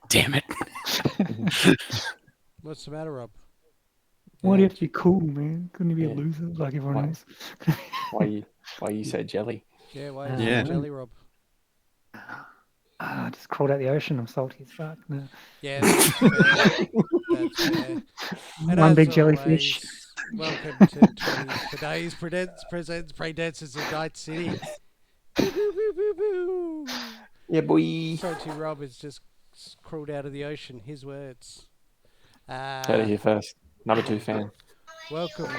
Damn it. What's the matter, Rob? Why do you have to be cool, man? Couldn't you be a loser like everyone Why- else? Why you say jelly? Yeah, why Ah, is Yeah. it jelly, Rob? I just crawled out the ocean. I'm salty as fuck. No. Yeah, that's fair. That's fair. And One as big jellyfish. always, welcome to today's presents Braindances in Night City. Boo, boo, boo, boo, boo. Yeah, boy. Salty Rob has just crawled out of the ocean. His words. Heard it here first. Number 2 fan. Welcome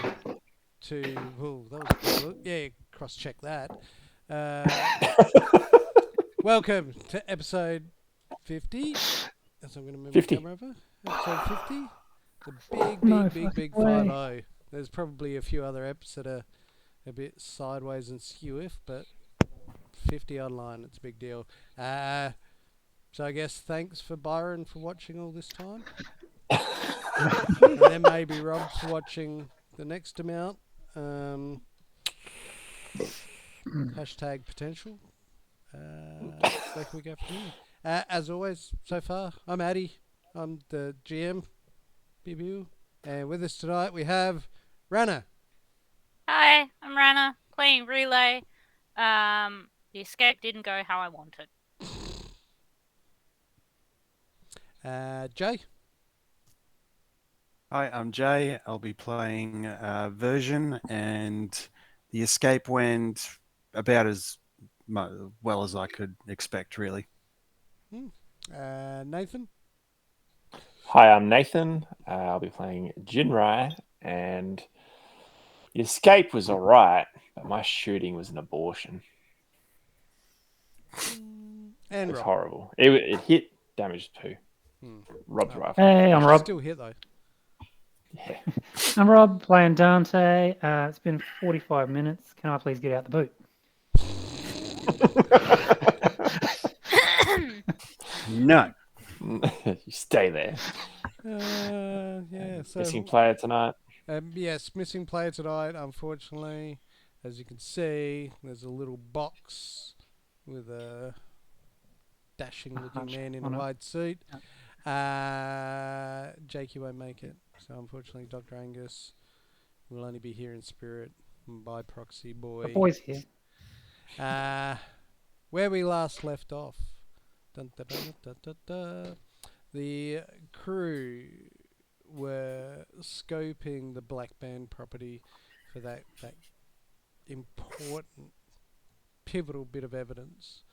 to. Oh, that was a quick look. Yeah, cross check that. Welcome to episode 50. So I'm going to move 50. the camera over. Episode 50. The big, No big fucking way. 50. There's probably a few other eps that are a bit sideways and skew-if, but 50 online, it's a big deal. So I guess thanks for Byron for watching all this time. And then maybe Rob for watching the next amount. Hashtag potential. Where can we go from here? As always, so far, I'm Addy. I'm the GM, Bibu, and with us tonight we have Rana. Hi, I'm Rana, playing Relay. The escape didn't go how I wanted. Jay. Hi, I'm Jay. I'll be playing Version, and the escape went about as well as I could expect, really. Nathan. Hi, I'm Nathan. I'll be playing Jinrai, and the escape was alright, but my shooting was an abortion. And It was Rob. horrible. It hit damage too. Rob's rifle. Hey, I'm Rob. Still hit though. Yeah. I'm Rob playing Dante. It's been 45 minutes. Can I please get out the boot? No. You stay there. Yeah. So Missing player tonight. yes, missing player tonight. Unfortunately, as you can see, there's a little box with a dashing-looking man in a white suit. Jake, you won't make it. So unfortunately, Dr. Angus will only be here in spirit by proxy, boy. The boy's here. Where we last left off. Dun, dun, dun, dun, dun, dun. The crew were scoping the Black Band property for that important, pivotal bit of evidence.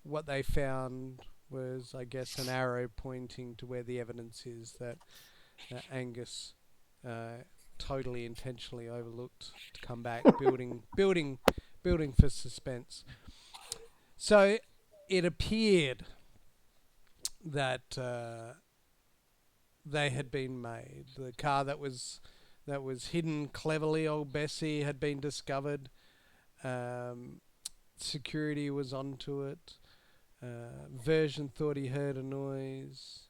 What they found was, I guess, an arrow pointing to where the evidence is that Angus totally intentionally overlooked to come back, building for suspense. So it appeared that they had been made. The car that was hidden cleverly, old Bessie, had been discovered. Security was onto it. Version thought he heard a noise.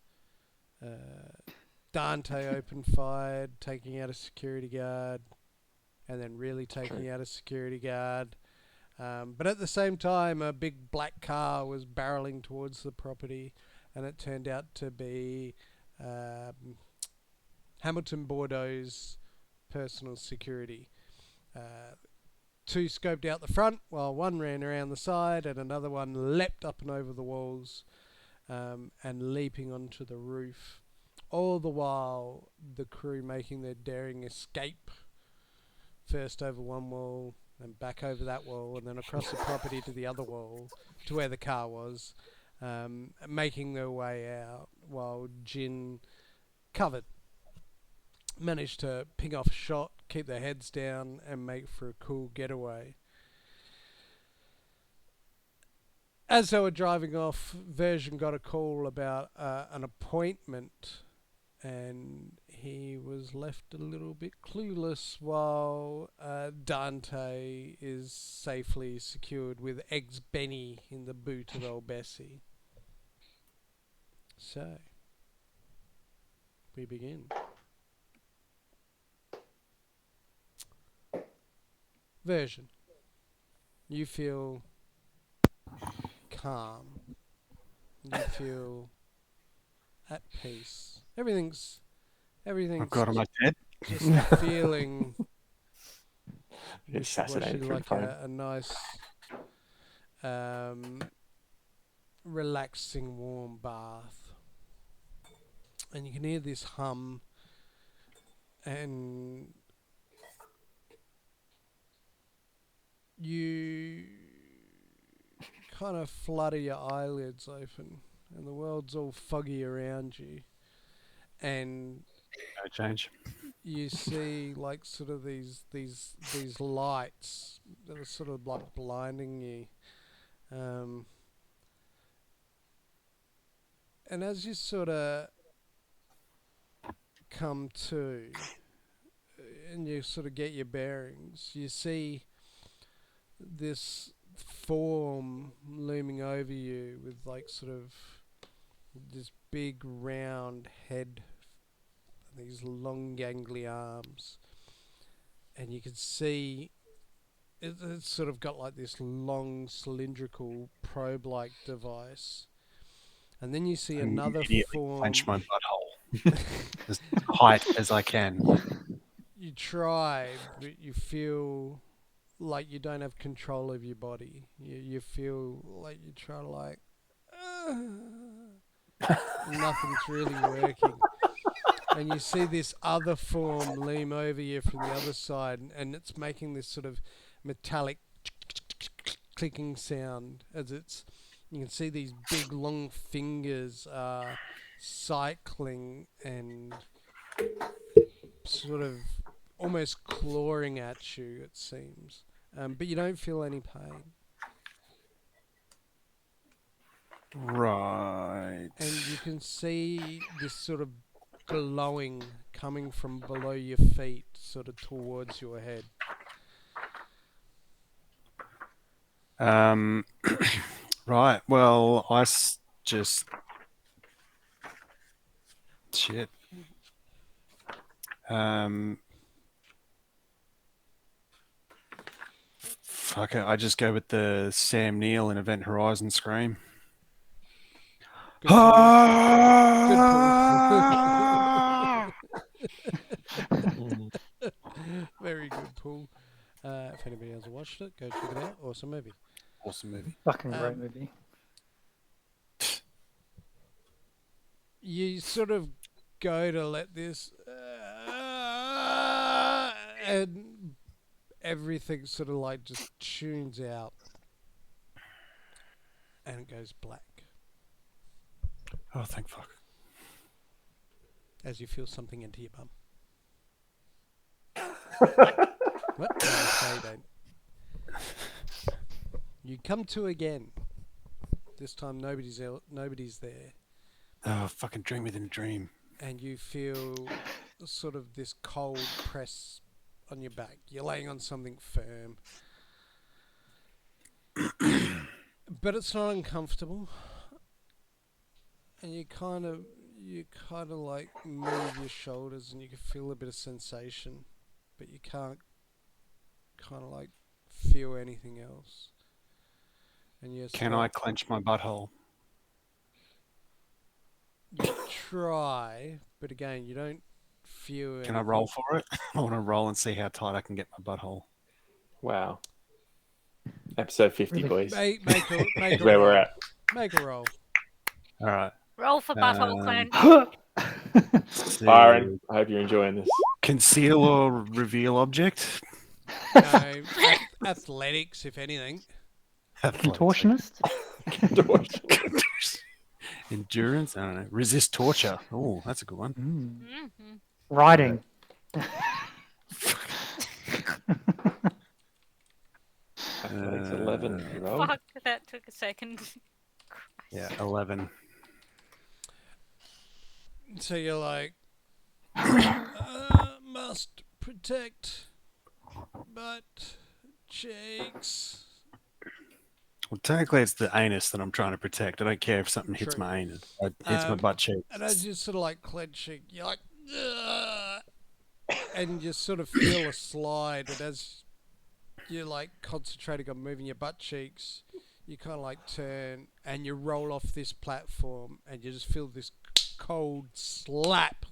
Dante opened fire, taking out a security guard, and then really taking out a security guard. But at the same time, a big black car was barreling towards the property, and it turned out to be Hamilton Bordeaux's personal security. Two scoped out the front, while one ran around the side, and another one leapt up and over the walls, and leaping onto the roof. All the while, the crew making their daring escape. First over one wall, then back over that wall, and then across the property to the other wall, to where the car was, making their way out, while Jin, covered, managed to ping off a shot, keep their heads down, and make for a cool getaway. As they were driving off, Version got a call about an appointment, and he was left a little bit clueless while Dante is safely secured with Eggs Benny in the boot of old Bessie. So, we begin. Version. You feel calm. You feel at peace. Everything's Oh God, am I dead? just feeling Assassinated like from a nice relaxing warm bath, and you can hear this hum, and you kind of flutter your eyelids open, and the world's all foggy around you, and No change. you see like sort of these lights that are sort of like blinding you, and as you sort of come to and you sort of get your bearings, you see this form looming over you with like sort of this big round head, these long gangly arms, and you can see it's sort of got like this long cylindrical probe-like device, And then you see And another immediately form. clench my butthole as tight as I can. You try, but you feel like you don't have control of your body. You feel like you try to like, nothing's really working. And you see this other form lean over you from the other side, and it's making this sort of metallic clicking sound as it's. You can see these big long fingers cycling and sort of almost clawing at you. It seems, but you don't feel any pain. Right. And you can see this sort of glowing coming from below your feet, sort of towards your head. Right. Well, just shit. Fuck it. I just go with the Sam Neill in Event Horizon scream. Good pull. Very good pull. If anybody hasn't watched it, go check it out. Awesome movie. Awesome movie. Fucking great movie. You sort of go to let this, and everything sort of like just tunes out, and it goes black Oh, thank fuck. as you feel something into your bum. What? No, say don't. You come to again. This time nobody's there. Oh, fucking dream within a dream. And you feel sort of this cold press on your back. You're laying on something firm. But it's not uncomfortable. And you kind of like move your shoulders and you can feel a bit of sensation, but you can't kind of like feel anything else. And you Can I clench my butthole? You try, but again, you don't feel anything. Can I roll for it? I want to roll and see how tight I can get my butthole. Wow. Episode 50, Really? boys. Make a Is where roll. we're at. Make a roll. All right. Roll for butthole clench. Byron, I hope you're enjoying this. Conceal or reveal object? No, athletics, if anything. Contortionist? Endurance? I don't know. Resist torture. Oh, that's a good one. Mm-hmm. Riding. Athletics 11. You rolled? Fuck, that took a second. Yeah, 11. So you're like, must protect butt cheeks. Well, technically, it's the anus that I'm trying to protect. I don't care if something hits True. my anus. It hits my butt cheek. And as you sort of like clenching, you're like, ugh, and you sort of feel a slide. And as you're like concentrating on moving your butt cheeks, you kind of like turn and you roll off this platform, and you just feel this cold slap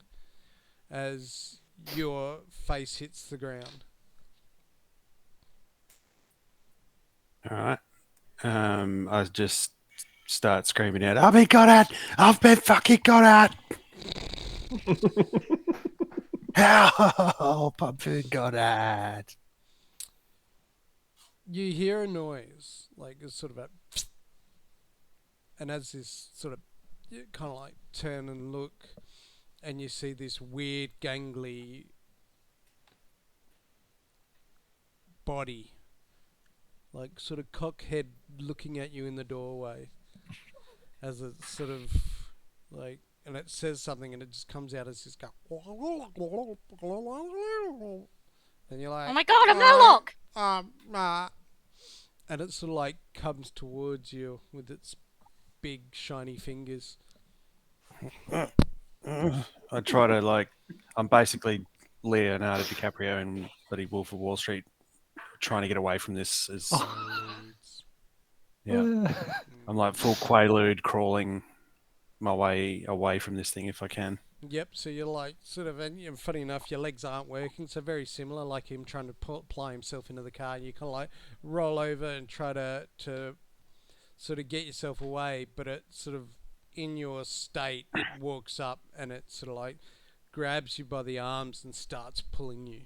as your face hits the ground. All right. I just start screaming out, I've been got at! I've been fucking got at! Help! I've been got at! You hear a noise, like it's sort of a, and as this sort of, you kind of like turn and look, and you see this weird gangly body, like sort of cockhead looking at you in the doorway, as it sort of like, and it says something, and it just comes out as this go, and you're like, Oh my god, a Murloc! And it sort of like comes towards you with its big shiny fingers. I try to, like, I'm basically Leonardo DiCaprio in Bloody Wolf of Wall Street, trying to get away from this. Yeah. I'm like full Quaalude crawling my way away from this thing if I can. Yep, so you're like sort of, and funny enough, your legs aren't working, so very similar, like him trying to ply himself into the car. You kind of like roll over and try to sort of get yourself away, but it sort of in your state, it walks up and it sort of like grabs you by the arms and starts pulling you.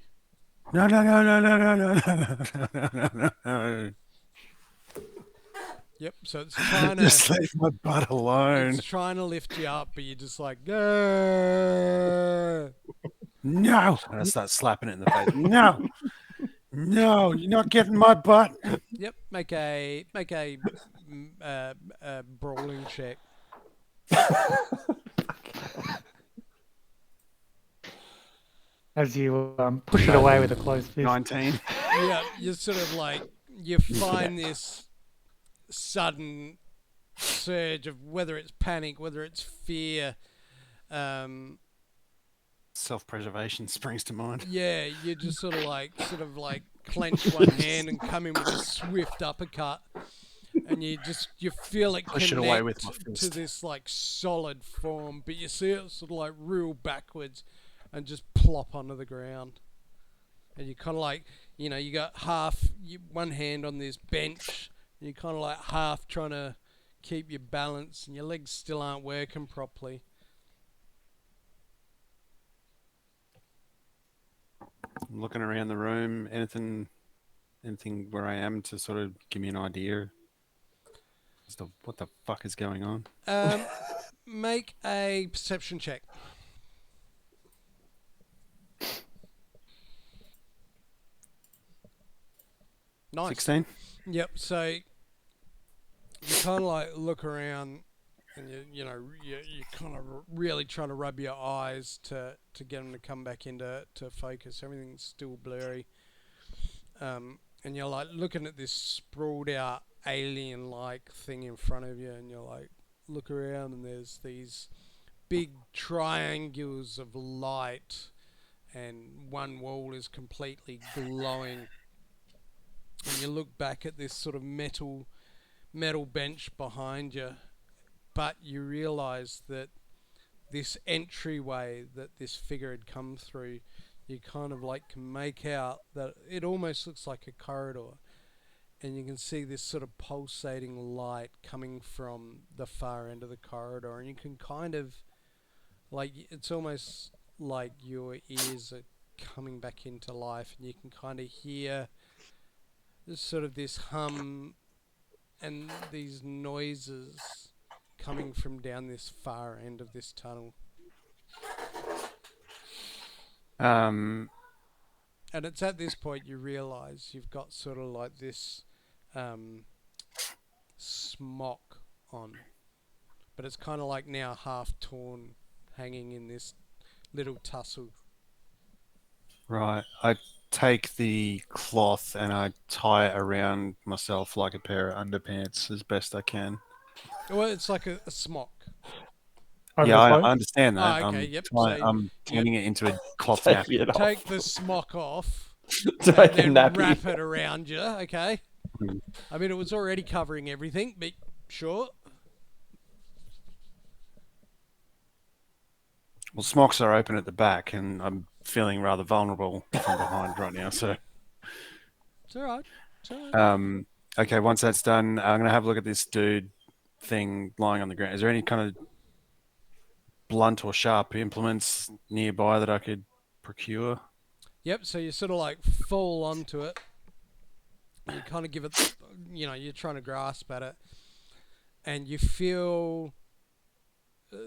No, no, no, no, no, no, no, no, no, no, no, no. Yep, so it's trying Just to leave my butt alone. it's trying to lift you up, but you're just like, "Grrr." No, and I start slapping it in the face. No, no, you're not getting my butt. Yep, make a brawling check. As you push it away with a closed fist. 19. Yeah, you sort of like you find this sudden surge of whether it's panic, whether it's fear. Self-preservation springs to mind. Yeah, you just sort of like clench one hand and come in with a swift uppercut, and you feel it Push it connect away with my to fist. this like solid form, but you see it sort of like reel backwards and just plop onto the ground. And you kind of like, you know, you got one hand on this bench, and you're kind of like half trying to keep your balance, and your legs still aren't working properly. I'm looking around the room. Anything where I am to sort of give me an idea as to what the fuck is going on? Make a perception check. Nice. 16. Yep. So you kind of like look around, and you kind of really trying to rub your eyes to get them to come back into focus. Everything's still blurry, and you're like looking at this sprawled out alien-like thing in front of you, and you're like look around, and there's these big triangles of light, and one wall is completely glowing. And you look back at this sort of metal bench behind you, but you realise that this entryway that this figure had come through, you kind of like can make out that it almost looks like a corridor, and you can see this sort of pulsating light coming from the far end of the corridor, and you can kind of like, it's almost like your ears are coming back into life, and you can kind of hear sort of this hum and these noises coming from down this far end of this tunnel. And it's at this point you realise you've got sort of like this smock on, but it's kind of like now half torn, hanging in this little tussle. Right. I take the cloth and I tie it around myself like a pair of underpants as best I can. Well, it's like a smock. Over Yeah, the I clothes? understand that. Oh, okay, yep. I'm turning it into a cloth Take napkin. it off. Take the smock off Take and a then nappy. wrap it around you, okay? Mm. I mean, it was already covering everything, but sure. Well, smocks are open at the back, and I'm feeling rather vulnerable from behind right now. So, It's alright. It's alright. okay, once that's done, I'm gonna have a look at this dude thing lying on the ground. Is there any kind of blunt or sharp implements nearby that I could procure? Yep, so you sort of like fall onto it. You kind of give it, you're trying to grasp at it. And you feel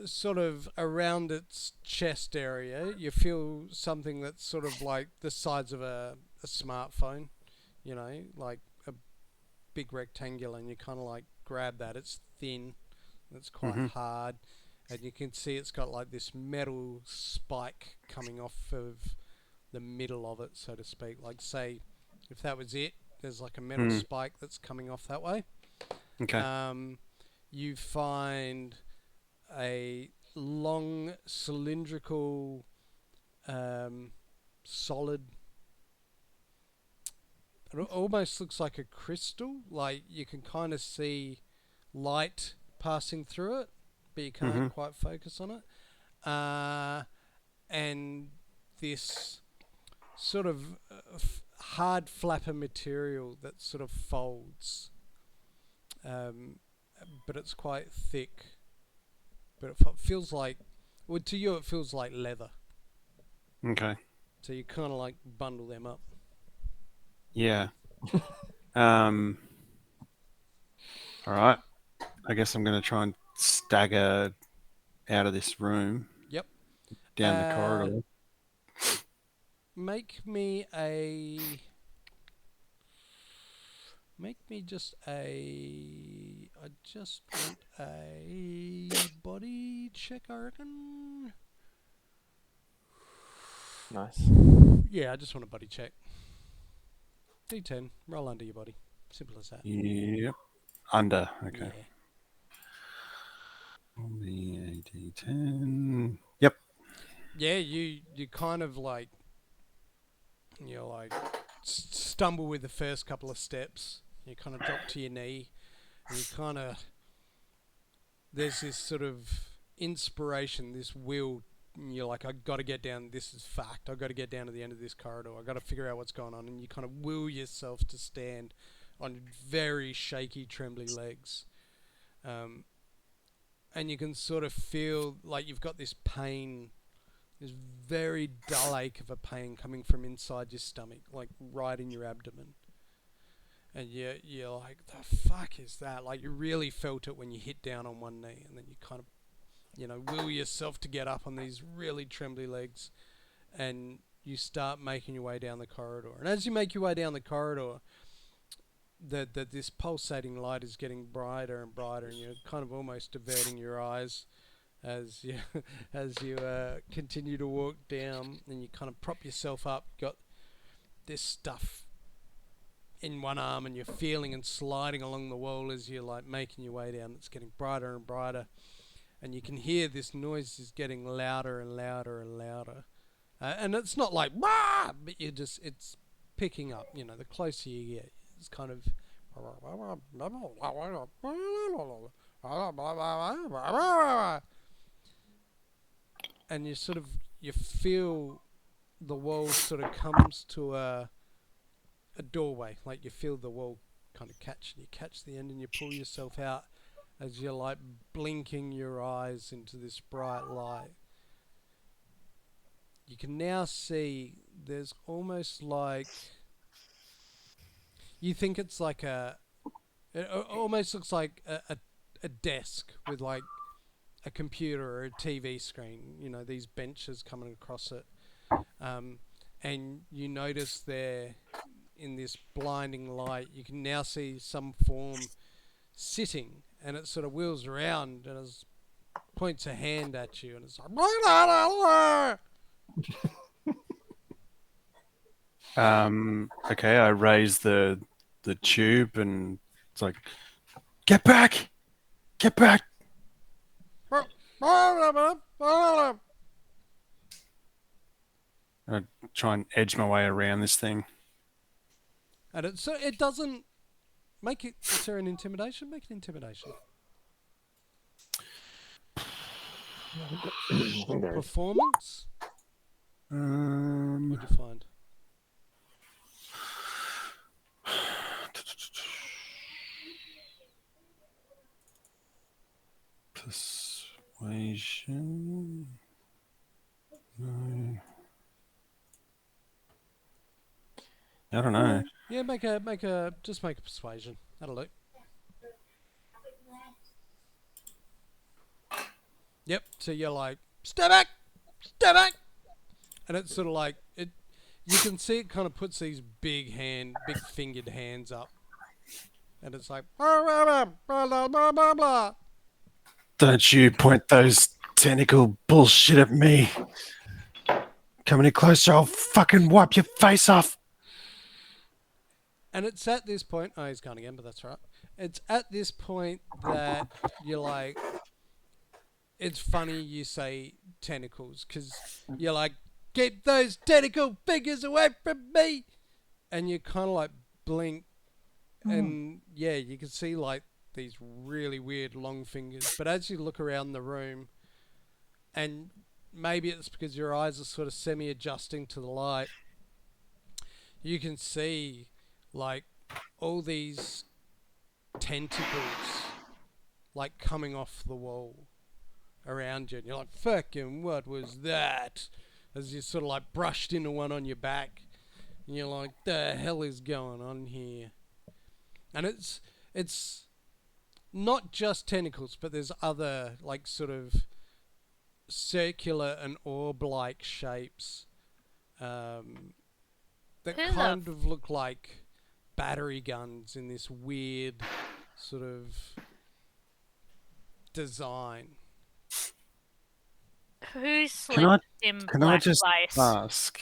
sort of around its chest area, you feel something that's sort of like the size of a smartphone, like a big rectangular, and you kind of like grab that. It's thin, it's quite hard, and you can see it's got like this metal spike coming off of the middle of it, so to speak. Like, say, if that was it, there's like a metal spike that's coming off that way. Okay. You find a long cylindrical solid, it almost looks like a crystal, like you can kind of see light passing through it, but you can't quite focus on it. And this sort of hard flapper material that sort of folds, but it's quite thick. But it feels like, well, to you it feels like leather. Okay. So you kind of like bundle them up. Yeah. All right. I guess I'm going to try and stagger out of this room. Yep. Down the corridor. Make me just a. I just want a body check, I reckon. Nice. Yeah, I just want a body check. D10, roll under your body. Simple as that. Yep. Under. Okay. Yeah. Only a D10. Yep. Yeah, you kind of like, you're like stumble with the first couple of steps. You kind of drop to your knee, and you kind of, there's this sort of inspiration, this will. And you're like, I got to get down. This is fact. I got to get down to the end of this corridor. I got to figure out what's going on, and you kind of will yourself to stand on very shaky, trembly legs. And you can sort of feel like you've got this pain, this very dull ache of a pain coming from inside your stomach, like right in your abdomen. And you're like, the fuck is that? Like, you really felt it when you hit down on one knee, and then you kind of, will yourself to get up on these really trembly legs, and you start making your way down the corridor. And as you make your way down the corridor, this pulsating light is getting brighter and brighter, and you're kind of almost averting your eyes as you continue to walk down, and you kind of prop yourself up. Got this stuff in one arm, and you're feeling and sliding along the wall as you're like making your way down. It's getting brighter and brighter, and you can hear this noise is getting louder and louder and louder, and it's not like wah, but it's picking up. The closer you get, it's kind of, and you feel the wall sort of comes to a doorway, like you feel the wall kind of catch, and you catch the end and you pull yourself out as you're like blinking your eyes into this bright light. You can now see there's almost like, you think it's like it almost looks like a desk with like a computer or a TV screen, these benches coming across it. And you notice there in this blinding light, you can now see some form sitting, and it sort of wheels around and it points a hand at you, and it's like, okay, I raise the tube, and it's like, get back! Get back! I try and edge my way around this thing. And it doesn't make it. Is there an intimidation? Make an intimidation. Performance. What'd you find? Persuasion. No. I don't know. Yeah, just make a persuasion. That'll do. Yep. So you're like, step back, and it's sort of like it. You can see it kind of puts these big fingered hands up, and it's like, blah blah blah blah blah. Don't you point those tentacle bullshit at me. Come any closer, I'll fucking wipe your face off. And it's at this point, oh, he's gone again, but that's right. It's at this point that you're like, it's funny you say tentacles, because you're like, keep those tentacle fingers away from me. And you kind of like blink, and yeah, you can see like these really weird long fingers. But as you look around the room, and maybe it's because your eyes are sort of semi-adjusting to the light, you can see like all these tentacles like coming off the wall around you, and you're like, fucking what was that? As you sort of like brushed into one on your back, and you're like, the hell is going on here? And it's not just tentacles, but there's other like sort of circular and orb-like shapes that Who kind of look like battery guns in this weird sort of design. Who I- slipped in Can I black just lace? ask?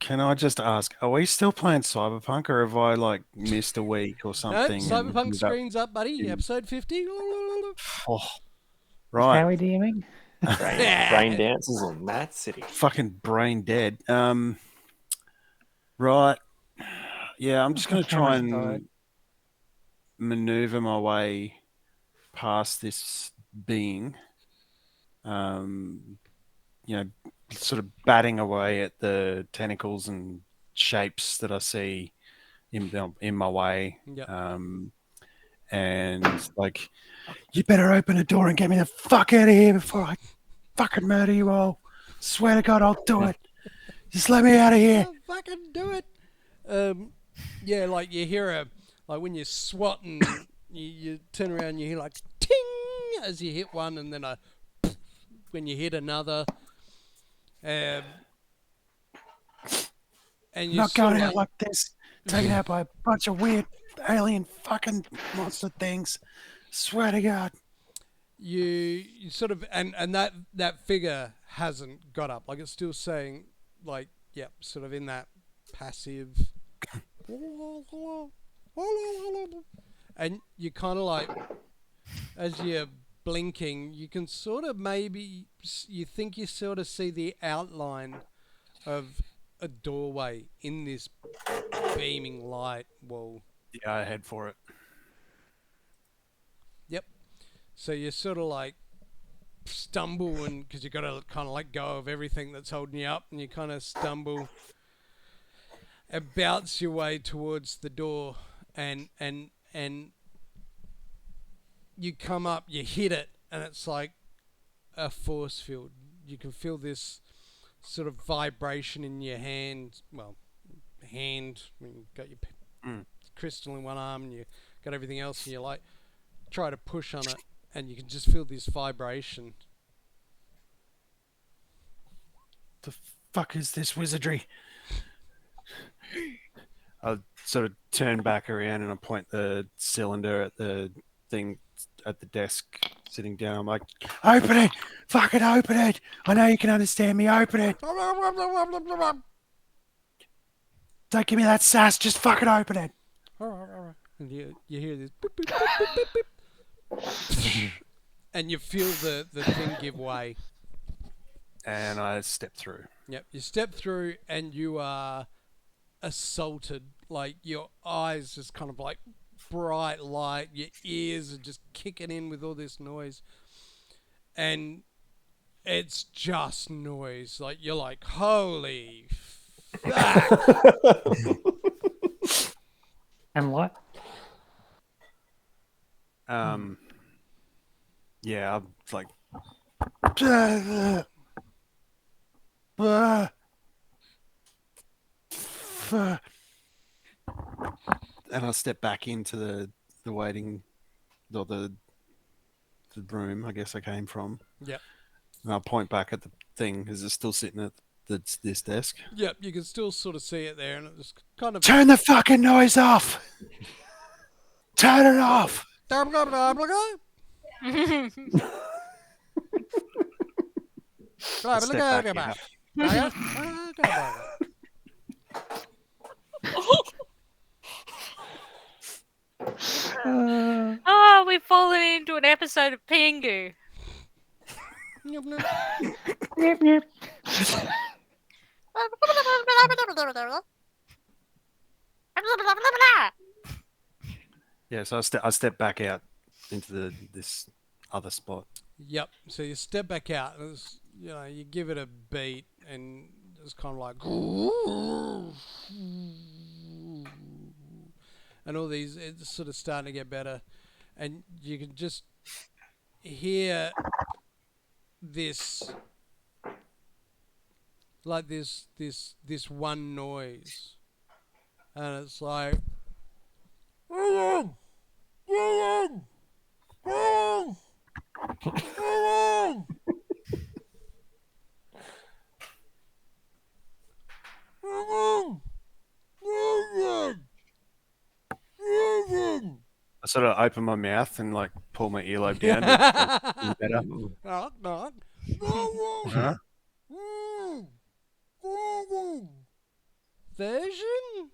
Can I just ask? Are we still playing Cyberpunk, or have I like missed a week or No, something? and Cyberpunk ended up screen's up, buddy. in- Episode 50. Oh, right, How are we DMing? Braindances and Nightcity. fucking brain dead. Right. Yeah, I'm just My gonna try camera's and died. maneuver my way past this being. You know, sort of batting away at the tentacles and shapes that I see in my way. Yep. And like, you better open the door and get me the fuck out of here before I fucking murder you all. Swear to God, I'll do it. Just let me out of here. Oh, fucking do it. Yeah, like you hear like when you're swatting, you turn around and you hear like ting as you hit one, and then a when you hit another. And you Not sort going of out like this. Taken out by a bunch of weird alien fucking monster things. Swear to God. you sort of and that figure hasn't got up, like it's still saying like, yep, sort of in that passive and you kind of like, as you're blinking, you can sort of maybe you think you sort of see the outline of a doorway in this beaming light wall. Yeah, I head for it. Yep. So you sort of like stumble, and because you got to kind of let go of everything that's holding you up, and you kind of stumble and bounce your way towards the door, and you come up, you hit it, and it's like a force field. You can feel this sort of vibration in your hand. Well, hand when you got your crystal in one arm and you got everything else, and you like try to push on it, and you can just feel this vibration. The fuck is this wizardry? I'll sort of turn back around and I point the cylinder at the thing at the desk sitting down. I'm like, open it! Fucking open it! I know you can understand me. Open it! Don't give me that sass. Just fucking open it. And you hear this boop, boop, boop, boop, boop, boop. And you feel the thing give way. And I step through. Yep, you step through and you are assaulted. Like your eyes just kind of like bright light, your ears are just kicking in with all this noise. And it's just noise. Like you're like, holy fuck. And light. Yeah, I'm like, and I step back into the waiting, or the room I guess I came from. Yep. And I'll point back at the thing. Is it still sitting at this desk? Yep, you can still sort of see it there, and it's kind of Turn the fucking noise off! Turn it off! I step back Oh, we've fallen into an episode of Pingu. Yep, yep. Yeah, so I step back out into this other spot. Yep. So you step back out, and it's, you give it a beat, and it's kind of like, and all these. It's sort of starting to get better, and you can just hear this, like this one noise, and it's like. I sort of open my mouth and like pull my earlobe down. To better. Knock, knock. Huh? Version?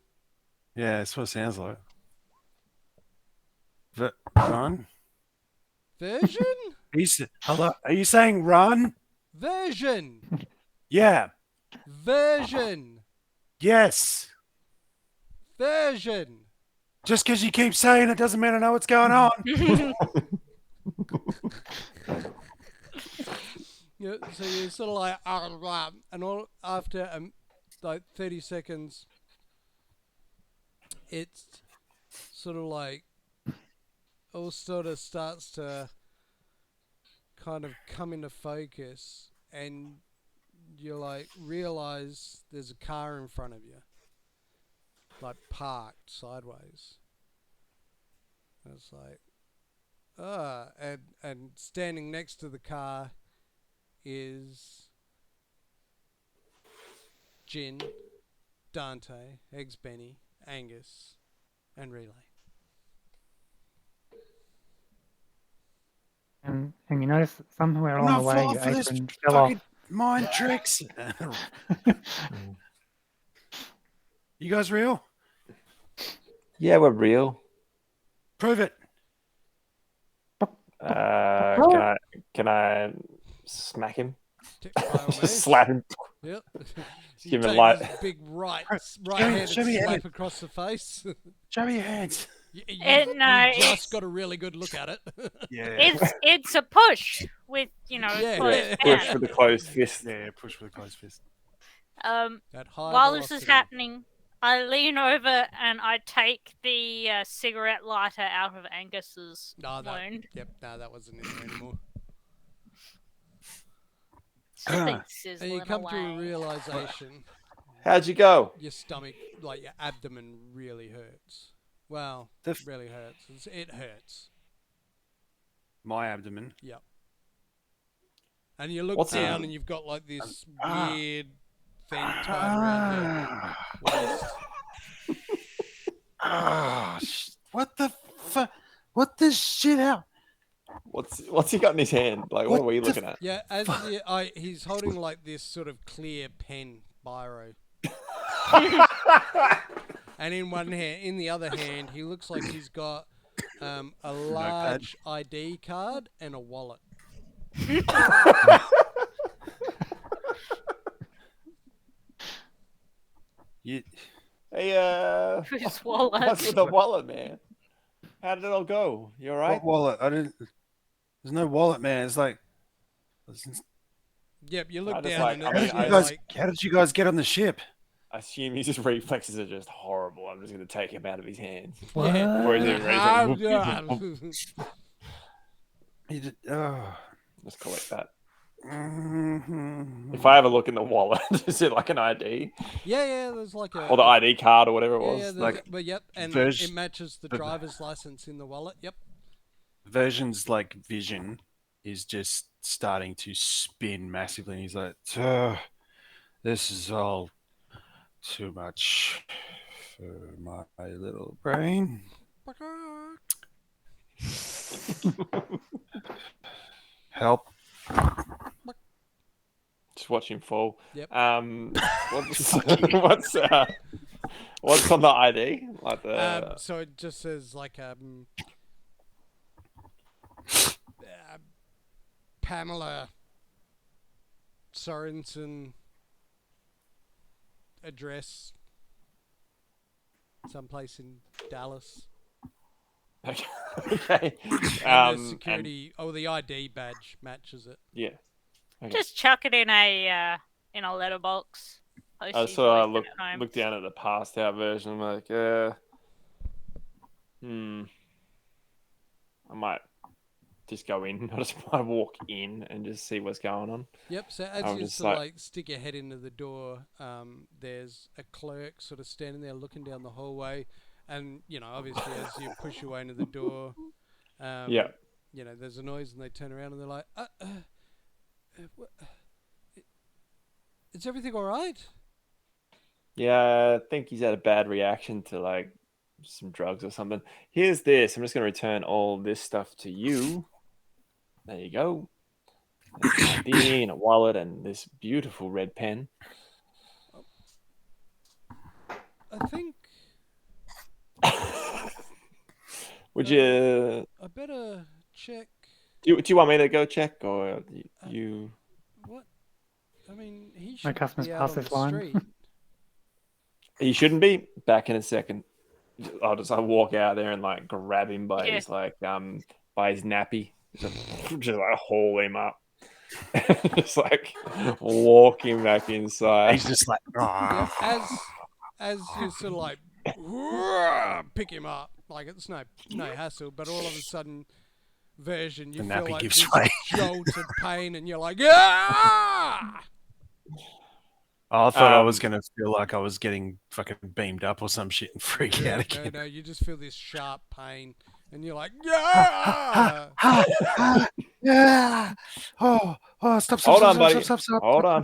Yeah, that's what it sounds like. Run? Version? Hello? Are you saying run? Version. Yeah. Version. Yes. Version. Just because you keep saying it doesn't mean I know what's going on. So you're sort of like, and all after like 30 seconds, it's sort of like all sort of starts to kind of come into focus, and you like realize there's a car in front of you, like parked sideways. And it's like, and standing next to the car is Jin, Dante, Eggs Benny, Angus, and Relay. And you notice that somewhere I'm along the not way falling your for this apron fell off. fucking mind tricks. You guys real? Yeah, we're real. Prove it. Can I smack him? By all means. Just slap him. Yep. You give him a take light- this big Show right-handed me your slap hand. across the face. Show me your hands. you No, you just it's- got a really good look at it. Yeah. It's a push with Yeah. closed Push hand. with a closed fist. Yeah, push with a closed fist. That high While this is velocity. happening, I lean over and I take the cigarette lighter out of Angus's No, wound. that wasn't in there anymore. Something And you sizzling come to a away. realization. How'd you go? Your stomach, like your abdomen, really hurts. Well, really hurts. It hurts. My abdomen. Yep. And you look What's down, in- and you've got like this weird thing tied around your waist. What the fuck? What this shit out? What's he got in his hand? Like, what are we looking at? Yeah, he's holding like this sort of clear pen biro. And in the other hand, he looks like he's got a large ID card and a wallet. Hey, Whose wallet? what's with the wallet, man? How did it all go? You all right? What wallet? I didn't. There's no wallet, man. It's like. Yep, you look I just down like- and I it's mean, like, How did you guys get on the ship? I assume his reflexes are just horrible. I'm just going to take him out of his hands. yeah. Or is it You did, oh. Let's collect that. If I have a look in the wallet, is it like an ID? Yeah, there's like a... Or the ID card or whatever it was? Yeah, like but yep, and vers- it matches the driver's license in the wallet. Yep. Version's like vision is just starting to spin massively. And he's like, this is all too much for my little brain. Help. Just watch him fall. Yep. What's on the ID? Like the So it just says like Pamela Sorensen address someplace in Dallas. Okay. And the security, the ID badge matches it. Yeah. Okay. Just chuck it in a letterbox. Post So I at home. look down at the passed out version. I'm like, I might just go in. I just might walk in and just see what's going on. Yep. So as you sort of stick your head into the door, there's a clerk sort of standing there looking down the hallway, and obviously as you push your way into the door, there's a noise, and they turn around and they're like, "Is everything all right?" Yeah, I think he's had a bad reaction to like some drugs or something. Here's this. I'm just going to return all this stuff to you. There you go. There's an ID and a wallet and this beautiful red pen. I think. Would you? I better check. Do you want me to go check, or you? What? I mean, he My should customers be out pass on the this line. street. He shouldn't be. Back in a second. I'll walk out there and like grab him by his by his nappy, just like haul him up, just like walk him back inside. He's just like, as you sort of like pick him up, like it's no hassle, but all of a sudden, version you The feel nappy like gives this way. jolt of pain, and you're like, ah! Oh, I thought I was going to feel like I was getting fucking beamed up or some shit and freak out again. No, you just feel this sharp pain, and you're like, yeah! Yeah! Oh, stop. Hold on, buddy. Stop. Hold on.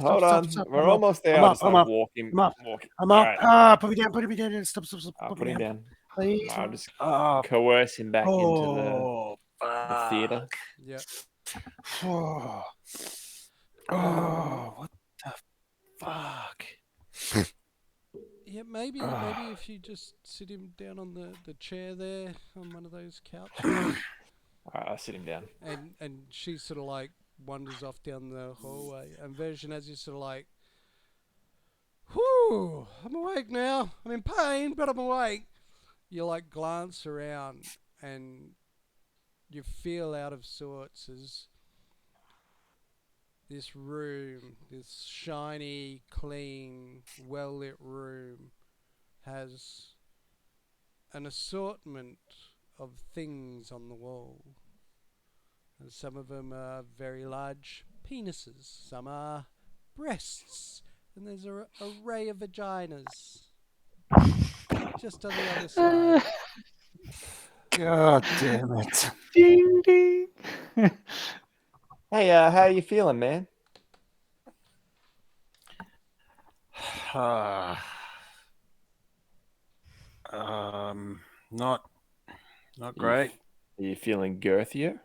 We're almost there. I'm up. Walking. I'm up. Right. Put me down. Stop. I'll put him down. Please. I'll just coerce him back into the theater. Yeah. What the fuck? Yeah, maybe if you just sit him down on the chair there on one of those couches. Alright, I'll sit him down. And she sort of like wanders off down the hallway. And Version, as you sort of like, whew, I'm awake now. I'm in pain, but I'm awake. You like glance around and you feel out of sorts as this room, this shiny, clean, well-lit room, has an assortment of things on the wall. And some of them are very large penises, some are breasts, and there's an array of vaginas just on the other side. God damn it. Ding ding. Hey, how are you feeling, man? Not great. Are you feeling girthier?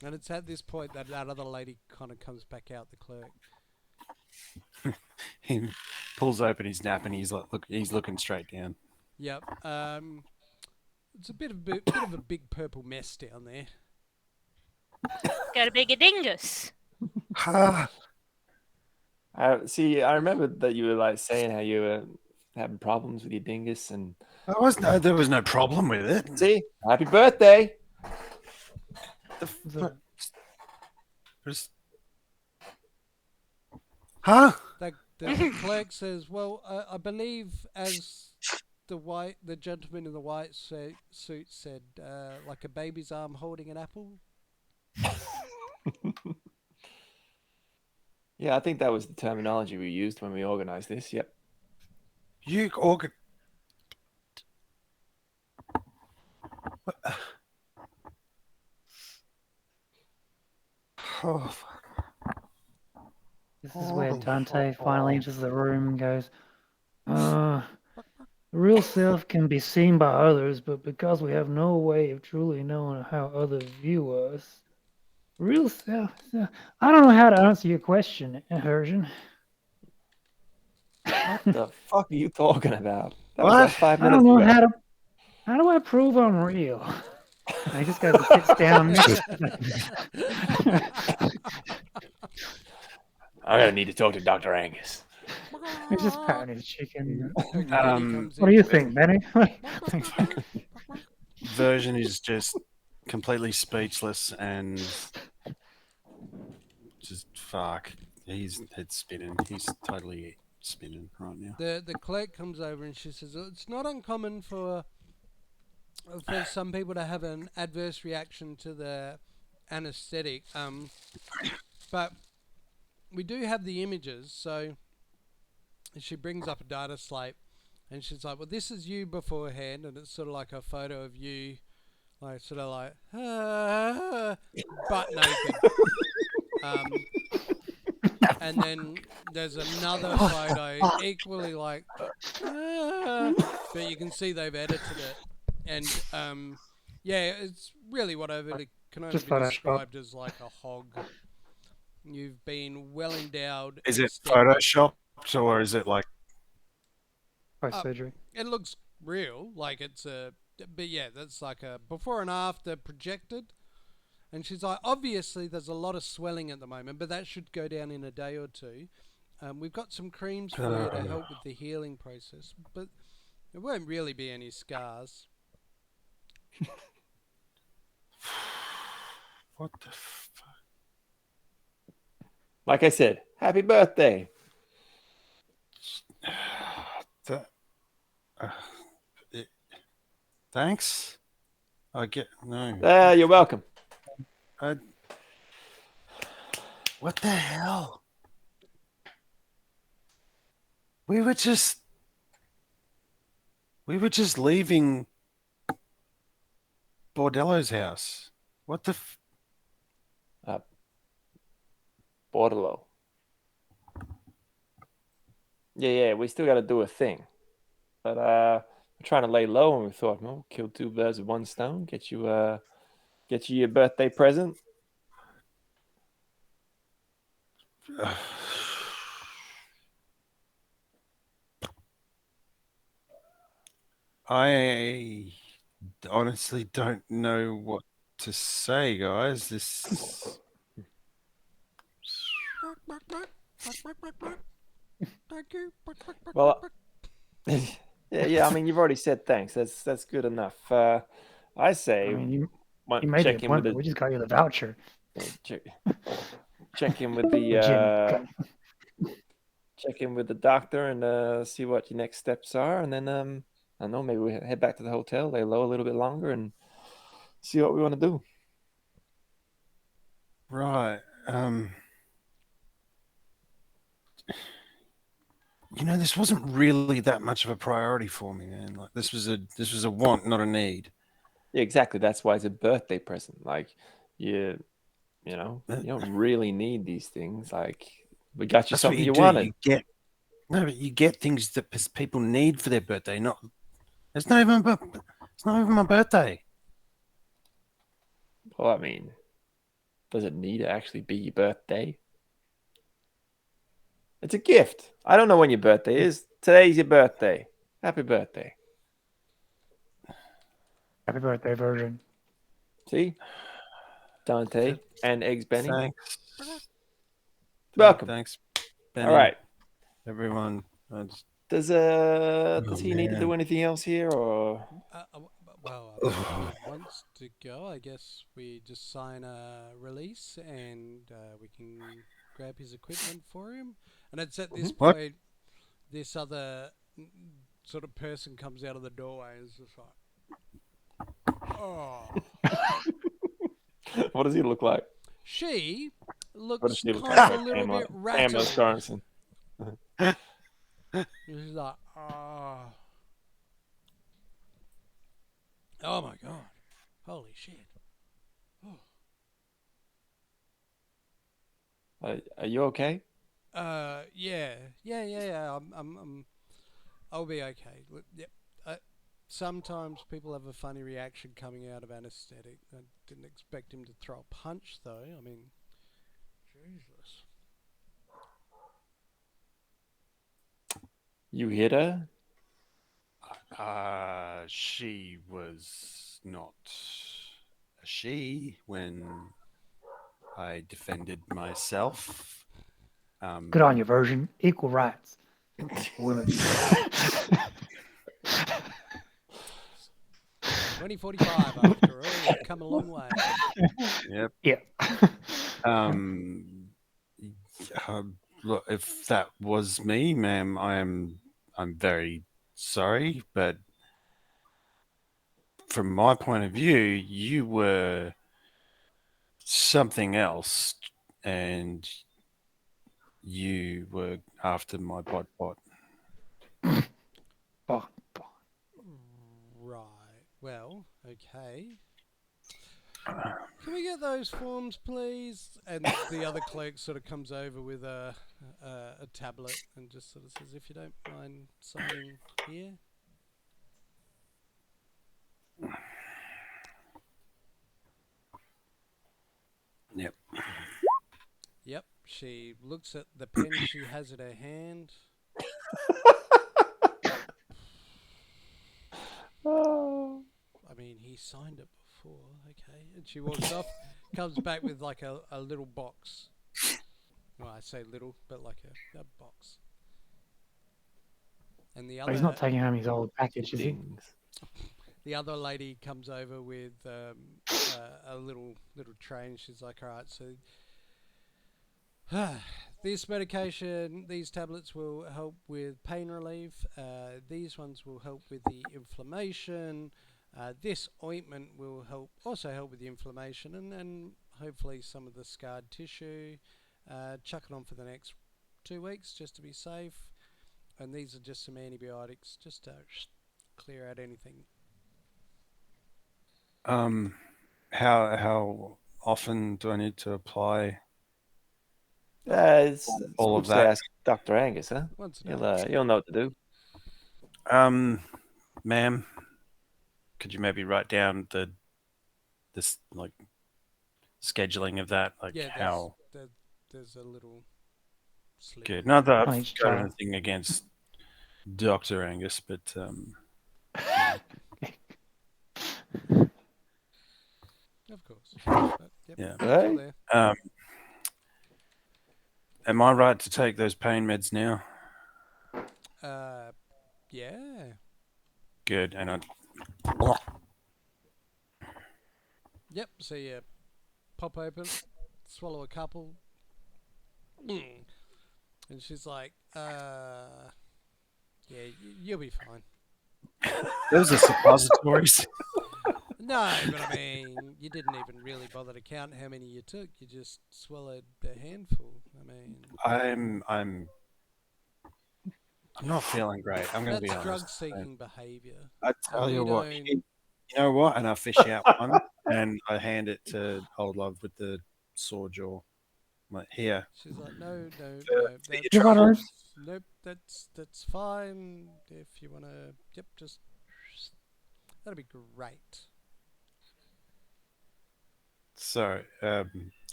And it's at this point that other lady kind of comes back out, the clerk. He pulls open his nap and he's looking straight down. Yep. It's a bit of a big purple mess down there. Got a bigger dingus. See, I remember that you were like saying how you were having problems with your dingus, and there was no problem with it. See, happy birthday. Huh? The clerk says, "Well, I believe as the gentleman in the white suit said, like a baby's arm holding an apple." Yeah, I think that was the terminology we used when we organized this. Yep. You Oh, fuck. This is where Dante finally enters the room and goes, the real self can be seen by others, but because we have no way of truly knowing how others view us, real self... I don't know how to answer your question, Hersion. What the fuck are you talking about? That What? was like 5 I minutes don't know ago. how do I prove I'm real? And he just goes and sits down. I'm gonna need to talk to Dr. Angus. He's just patting his chicken. A kitty comes What do you in. think, Benny? Version is just completely speechless and just fuck. He's head spinning. He's totally spinning right now. The clerk comes over and she says, "It's not uncommon for some people to have an adverse reaction to the anesthetic. But we do have the images." So she brings up a data slate, and she's like, "Well, this is you beforehand, and it's sort of like a photo of you, like sort of like butt naked." And then there's another photo equally like, but you can see they've edited it, and yeah, it's really what can only Just be Photoshop. described as like a hog. You've been well endowed. Is it extended- photoshopped or is it like? By surgery. It looks real, like it's a, but yeah, that's like a before and after projected. And she's like, obviously, there's a lot of swelling at the moment, but that should go down in a day or two. We've got some creams for you to help with the healing process, but there won't really be any scars. What the fuck? Like I said, happy birthday. Thanks. I get no. You're welcome. What the hell? We were just leaving Bordello's house. What the? Bordello. Yeah, we still got to do a thing. But we're trying to lay low, and we thought, well, kill two birds with one stone. Get you your birthday present. I honestly don't know what to say, guys. This. Well, Yeah. I mean, you've already said thanks. That's good enough. I say, I mean, you made the appointment. We just got you the voucher. check in with the check in with the doctor and see what your next steps are, and then I don't know, maybe we head back to the hotel, lay low a little bit longer, and see what we want to do. Right. This wasn't really that much of a priority for me, man. Like this was a want, not a need. Yeah, exactly. That's why it's a birthday present. Like you don't really need these things. Like we got you That's something what you do. wanted. But you get things that people need for their birthday. It's not even my birthday. Well, I mean, does it need to actually be your birthday? It's a gift. I don't know when your birthday is. Today's your birthday. Happy birthday. Happy birthday, Virgin. See? Dante and Eggs Benny. Thanks. Welcome. Thanks, Benny. All right. Everyone. Does he need to do anything else here, or? Well, if he wants to go, I guess we just sign a release and we can grab his equipment for him. And it's at this point, this other sort of person comes out of the doorway and is just like, oh. What does he look like? She What looks does she look kind like? of a little bit Emma rattled. Sorensen. She's like, oh. Oh my god. Holy shit. Are you okay? Yeah. I'll be okay. Yep. Sometimes people have a funny reaction coming out of anesthetic. I didn't expect him to throw a punch, though. I mean, Jesus. You hit her? She was not a she when I defended myself. Good on you, Virgin. Equal rights. Women. 2045 after all. We've come a long way. Yep. Yeah. Look, if that was me, ma'am, I'm very sorry, but from my point of view, you were something else, and you were after my bot. Oh, Right. Well, okay. Can we get those forms, please? And the other clerk sort of comes over with a tablet and just sort of says, "If you don't mind signing here." Yep. Yep. She looks at the pen she has in her hand. Oh. I mean, he signed it before, okay. And she walks off, comes back with like a little box. Well, I say little, but like a box. And the he's other not taking home his old package, is he? Dings. the other lady comes over with a little tray, and she's like, "All right, so this medication, these tablets will help with pain relief. These ones will help with the inflammation. This ointment will also help with the inflammation, and hopefully some of the scarred tissue. Chuck it on for the next 2 weeks just to be safe. And these are just some antibiotics, just to clear out anything." How often do I need to apply It's all of good to that? ask Dr. Angus, huh? Once a day. You'll know what to do. Ma'am, could you maybe write down this like scheduling of that, like Yeah, how there's a little slip. good? Not that On I've each got jar. anything against Dr. Angus, but Of course. But, yep, Yeah. it's all there. Am I right to take those pain meds now? Yeah. Good. And Yep, so you pop open, swallow a couple. And she's like, yeah, you'll be fine. those are suppositories. No, but I mean, you didn't even really bother to count how many you took. You just swallowed a handful. I mean, I'm not feeling great. I'm going to be that's honest. drug-seeking behavior. I tell And you we what, don't- you know what? And I fish out one and I hand it to Old Love with the sore jaw. I'm like, here. She's like, no, your that's, trouble. nope, that's fine. If you want to, yep, just, that'll be great. Sorry.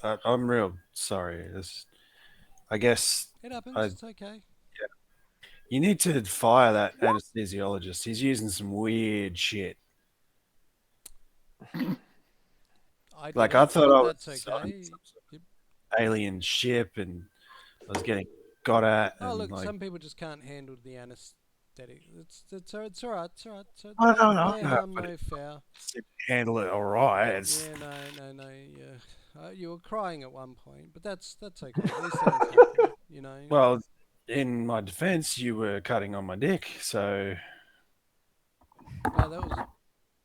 I'm real sorry. I guess It happens, it's okay. you need to fire that anesthesiologist. He's using some weird shit. I Like, didn't, I thought but I was that's on okay. some sort of alien ship and I was getting got at. Oh, And look, like, some people just can't handle the anesthetic. It's all right. It's all right. So I no know, harm, but no foul. handle it all right. It's, Yeah, no. Yeah, you were crying at one point, but that's okay. These things happen, you know. Well, in my defense, you were cutting on my dick, so No, that was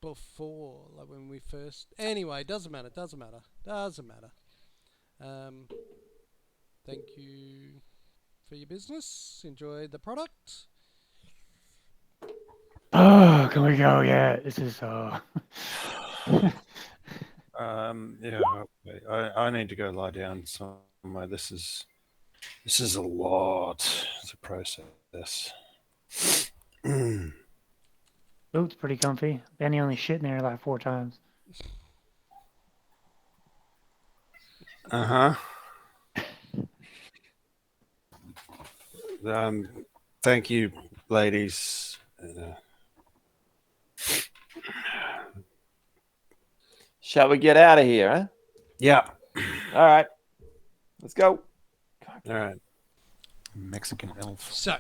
before, like when we first. Anyway, doesn't matter. Thank you for your business. Enjoy the product. Oh, can we go? Yeah, this is yeah. Okay. I need to go lie down somewhere. This is a lot to process. Oh, it's pretty comfy. Benny only shit in there like 4 times. Uh-huh. Thank you, ladies. Shall we get out of here, huh? Yeah. All right. Let's go. All right. Mexican elf. So,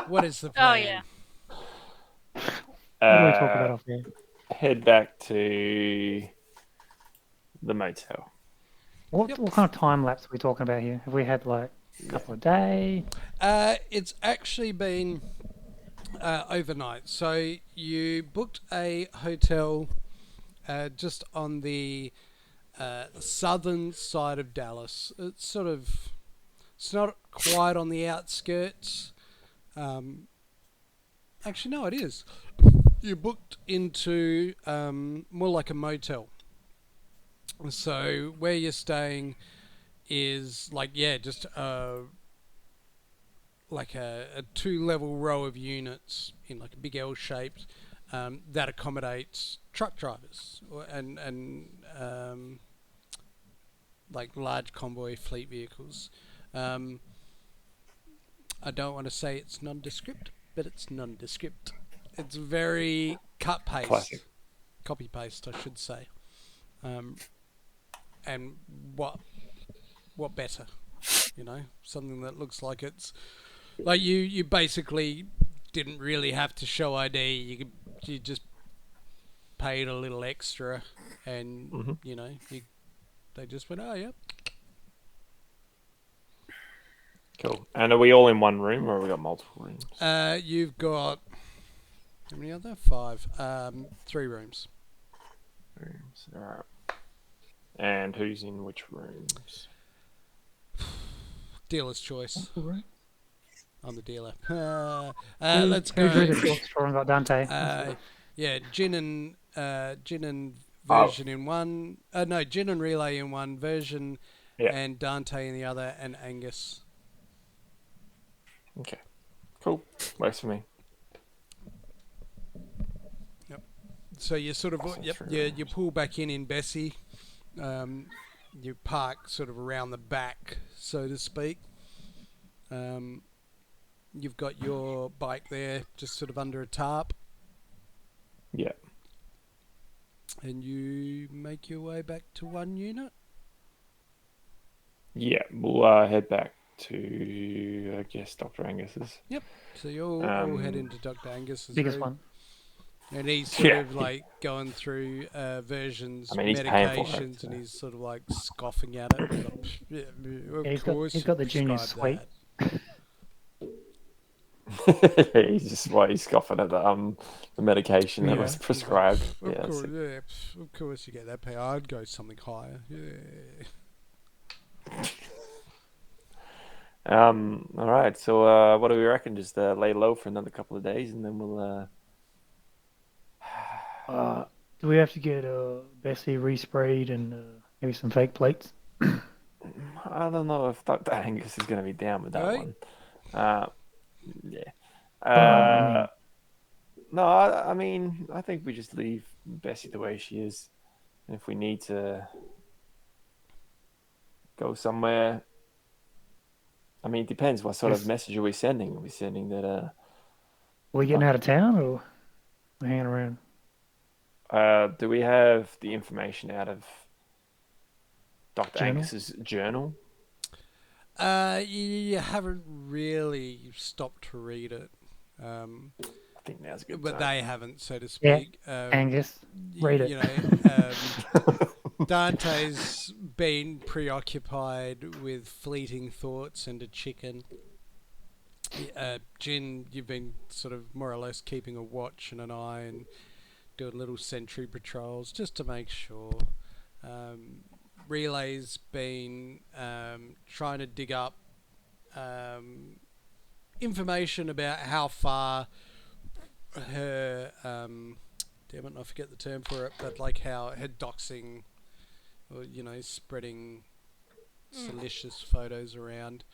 What is the Oh plan? yeah. What do we talk about off here? Head back to the motel. What Yep. what kind of time lapse are we talking about here? Have we had like a couple of days? It's actually been overnight. So you booked a hotel just on the southern side of Dallas. It's not quite on the outskirts. Actually, no, it is. You booked into more like a motel. So where you're staying is just like a 2-level row of units in like a big L shaped that accommodates truck drivers and like large convoy fleet vehicles. I don't want to say it's nondescript, but it's nondescript. It's very cut paste, Classic. copy paste, I should say. And what better? Something that looks like it's like you basically didn't really have to show ID. You just paid a little extra, and they just went, oh yeah. Cool. And are we all in one room, or have we got multiple rooms? You've got how many are there? 5. 3 rooms. Rooms. All right. And who's in which rooms? Dealer's choice. Right. I'm the dealer. Let's go. Who drew the short straw and got Dante? Yeah, gin and version in one. No, gin and relay in one version, and Dante in the other, and Angus. Okay. Cool. Works for me. Yep. So you sort of you pull back in Bessie. You park sort of around the back, so to speak. You've got your bike there, just sort of under a tarp. Yeah. And you make your way back to one unit? Yeah, we'll head back to, I guess, Dr. Angus's. Yep. So you all head into Dr. Angus's Biggest room. one. And he's sort of like going through versions, he's paying for it, medications, so. and he's sort of like scoffing at it. He's got the junior prescribe suite. that. He's scoffing at the medication that was prescribed. Of course you get that pay. I'd go something higher. Yeah. All right. So, what do we reckon? Just lay low for another couple of days, and then we'll. Do we have to get Bessie resprayed and maybe some fake plates? I don't know if Dr. Angus is going to be down with that one. Yeah. No, I mean, I think we just leave Bessie the way she is. And if we need to go somewhere, I mean, it depends. What sort of message are we sending? Are we sending that? Are we getting out of town or we're hanging around? Do we have the information out of Dr. Journal? Angus's journal? You haven't really stopped to read it. I think now's a good But time. they haven't, so to speak. Angus, read it. Dante's been preoccupied with fleeting thoughts and a chicken. Jin, you've been sort of more or less keeping a watch and an eye and doing little sentry patrols just to make sure. Relay's been trying to dig up information about how far her damn it, I forget the term for it, but like how her doxing or spreading salacious photos around,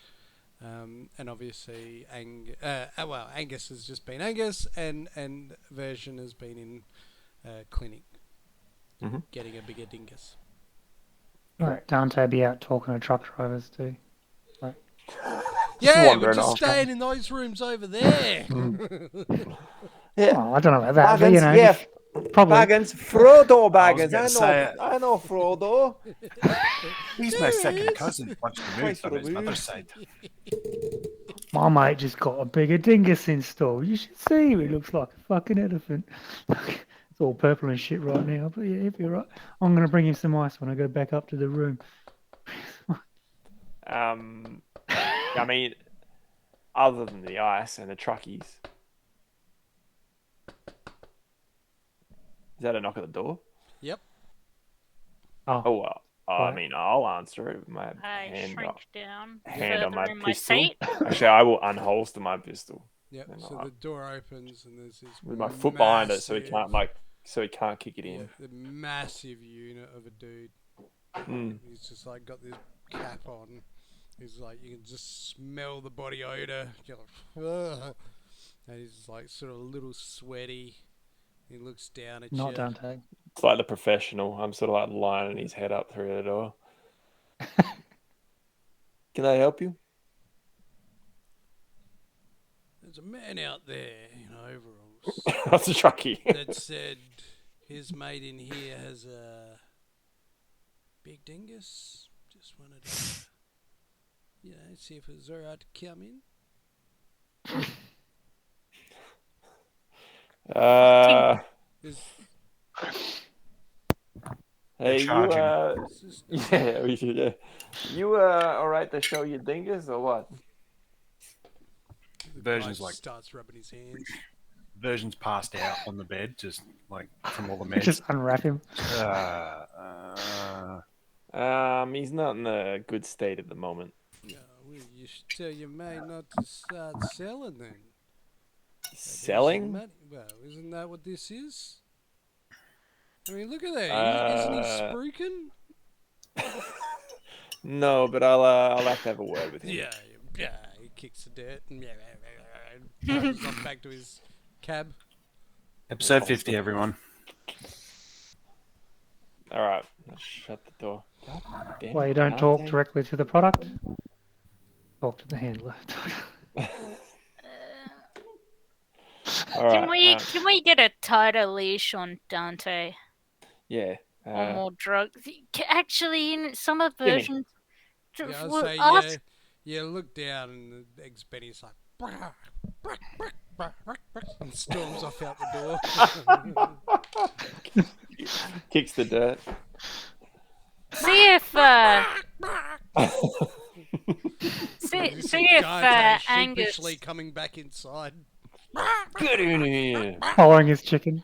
and obviously Angus has just been Angus, and Version has been in clinic getting a bigger dingus. Right, Dante be out talking to truck drivers too. Right. Yeah, we're just staying in those rooms over there. Yeah. Well, I don't know about that, but Wagons, Probably. Baggins, Frodo I was Baggins. gonna I say know, it. I know Frodo. He's my second cousin. Watched the Twice move on for his the mother's move. side. My mate just got a bigger dingus installed. You should see him. He looks like a fucking elephant. It's all purple and shit right now. But yeah, if you're right, I'm gonna bring him some ice when I go back up to the room. I mean, other than the ice and the truckies. Is that a knock at the door? Yep. Oh well. I Right. mean, I'll answer it with my I hand shrink on, down hand on further my in my pistol. seat. Actually, I will unholster my pistol Yep. And So I'll- the door opens and there's this with my foot behind it, so he massive- can't kick it Yeah, in. the massive unit of a dude. Mm. He's just like got this cap on. He's like, you can just smell the body odor. You're like, "Ugh." And he's like sort of a little sweaty. He looks down at Not you. Dante. It's like the professional. I'm sort of like lining his head up through the door. Can I help you? There's a man out there in overalls That's a trucky. that said his mate in here has a big dingus. Just wanted to, see if it was alright to come in. Is Hey, you charge him. this is yeah, we should. You all right to show your dingus or what? the Version's guy like- starts rubbing his hands. Version's passed out on the bed, just like from all the meds. Just unwrap him. He's not in a good state at the moment. Yeah, well, you should tell your mate not to start selling then. That gives you Selling? money. Well, isn't that what this is? I mean, look at that. Isn't he spruiking? No, but I'll have to have a word with him. Yeah. He kicks the dirt and comes off back to his cab. Episode 50, everyone. All right, let's shut the door. God damn Well, you it, don't talk Dante. directly to the product. Talk to the handler. All right, Can we get a tighter leash on Dante yeah. or more drugs? Actually, in some of the me. versions, Yeah, I'd well, say, ask- look down and the Eggs Benny's like, "Brah, brah, brah, brah, brah, brah," and storms off out the door. Kicks the dirt. see if You see if Dante Angus. sheepishly coming back inside. Get in here. Following his chicken.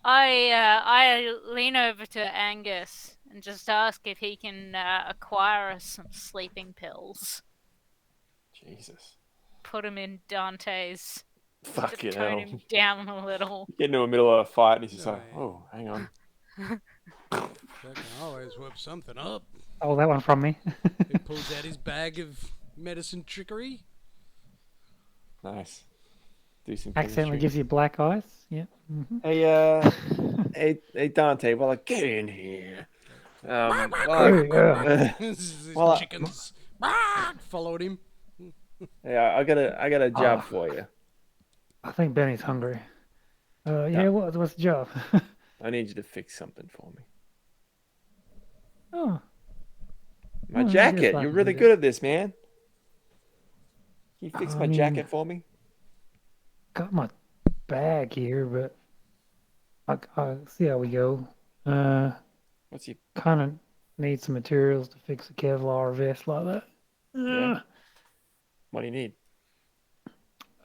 I lean over to Angus and just ask if he can acquire us some sleeping pills. Jesus. Put him in Dante's. To Fucking tone hell. him down a little. Get into the middle of a fight and he's just Oh, like, yeah. oh, hang on. That can always whip something up. Oh, that one from me. He pulls out his bag of medicine trickery. Nice. Do some Accidentally chemistry. gives you black eyes. Yeah. hmm Hey, hey, Dante, well, get in here. Hey, yeah. His Well, chickens followed him. yeah, I got a job Ah. for you. I think Benny's hungry. Yeah, Yeah. what's the job? I need you to fix something for me. Oh, My Oh, I guess jacket. I You're can really do good at this, man. Can you fix I my mean- jacket for me? got my bag here, but I'll see how we go. What's your Kind of need some materials to fix a Kevlar vest like that. Yeah. What do you need?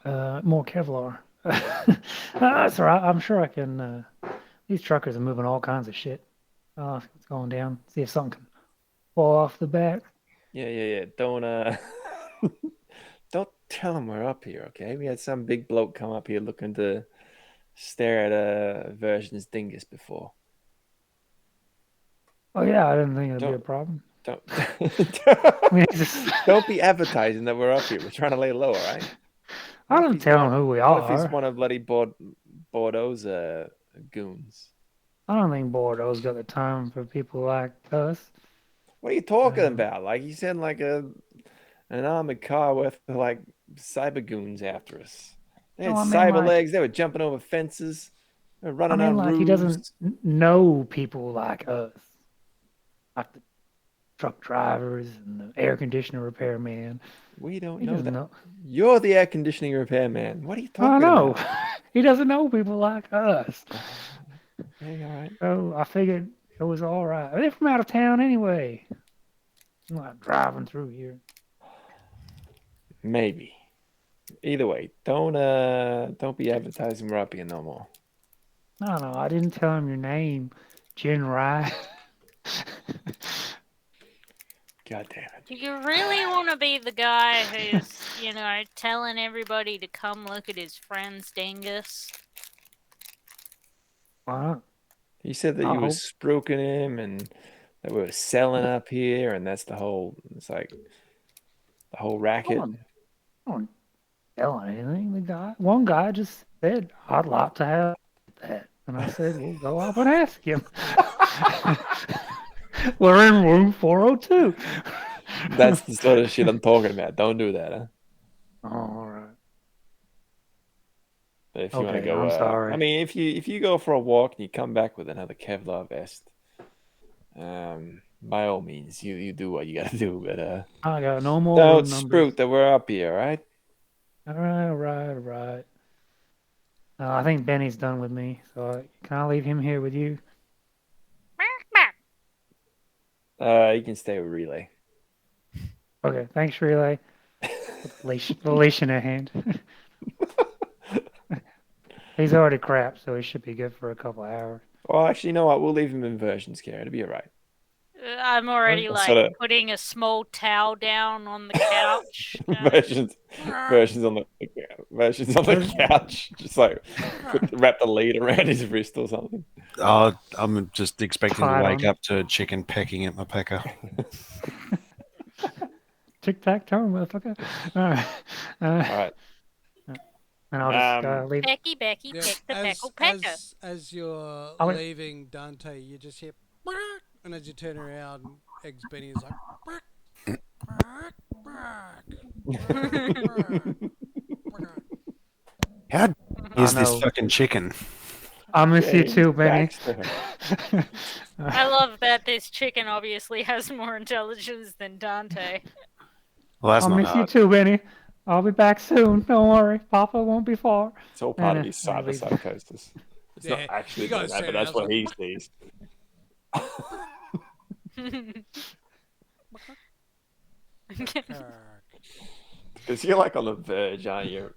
More Kevlar. That's all right. I'm sure I can. These truckers are moving all kinds of shit. It's going down. See if something can fall off the back. Yeah. Don't don't tell him we're up here, okay? We had some big bloke come up here looking to stare at a version's dingus before. Oh yeah, I didn't think it'd be a Don't- problem. Don't I mean, don't be advertising that we're up here. We're trying to lay low, all right? I don't tell them who we What if he's are. one of bloody Bordeaux's goons? I don't think Bordeaux's got the time for people like us. What are you talking Um, about? Like you sent like an armored car with like cyber goons after us. They had No, I mean, cyber like- legs. They were jumping over fences. They were running on roofs. he doesn't know people like us, like the truck drivers and the air conditioner repairman. We don't He know doesn't that. know. You're the air conditioning repairman. What are you I talking know. about? He doesn't know people like us. Yeah, all right. So I figured it was all right. They're from out of town anyway. I'm not driving through here. Maybe. Either way, don't be advertising we're up here no more. No, I didn't tell him your name, Jen Rye. God damn it. Do you really want to be the guy who's, telling everybody to come look at his friend's dingus? Why not? He said that you were spruiking him and that we were selling up here, and that's the whole. It's like the whole racket. I don't tell anything. One guy just said, "I'd like to have that," and I said, "Well, go up and ask him." We're in room 402. That's the sort of shit I'm talking about. Don't do that, huh? Oh, all right. But if you want to go, I'm sorry. I mean, if you go for a walk and you come back with another Kevlar vest, by all means, you do what you got to do. But I got no more don't room numbers. spruik that we're up here, right? All right. I think Benny's done with me, so can I leave him here with you? You can stay with Relay. Okay, thanks, Relay. The leash in her hand. He's already crap, so he should be good for a couple hours. Well, actually, you know what? We'll leave him in Version's care. It'll be all right. I'm already putting a small towel down on the couch. Versions on the couch, just like wrap the lead around his wrist or something. I'm just expecting to wake up to a chicken pecking at my pecker. Tic-tac-toe, motherfucker. All right. And I'll just leave. Becky, pick the peckle pecker. As you're leaving Dante, you just hear, and as you turn around, Eggs Benny is like, How is this fucking chicken? I miss you too, Benny. I love that this chicken obviously has more intelligence than Dante. Well, that's I'll not miss you hard. too, Benny. I'll be back soon. Don't worry. Papa won't be far. It's all part of his cyber psychosis. It's not actually that, but that's what he sees. Because you're like on the verge, aren't you?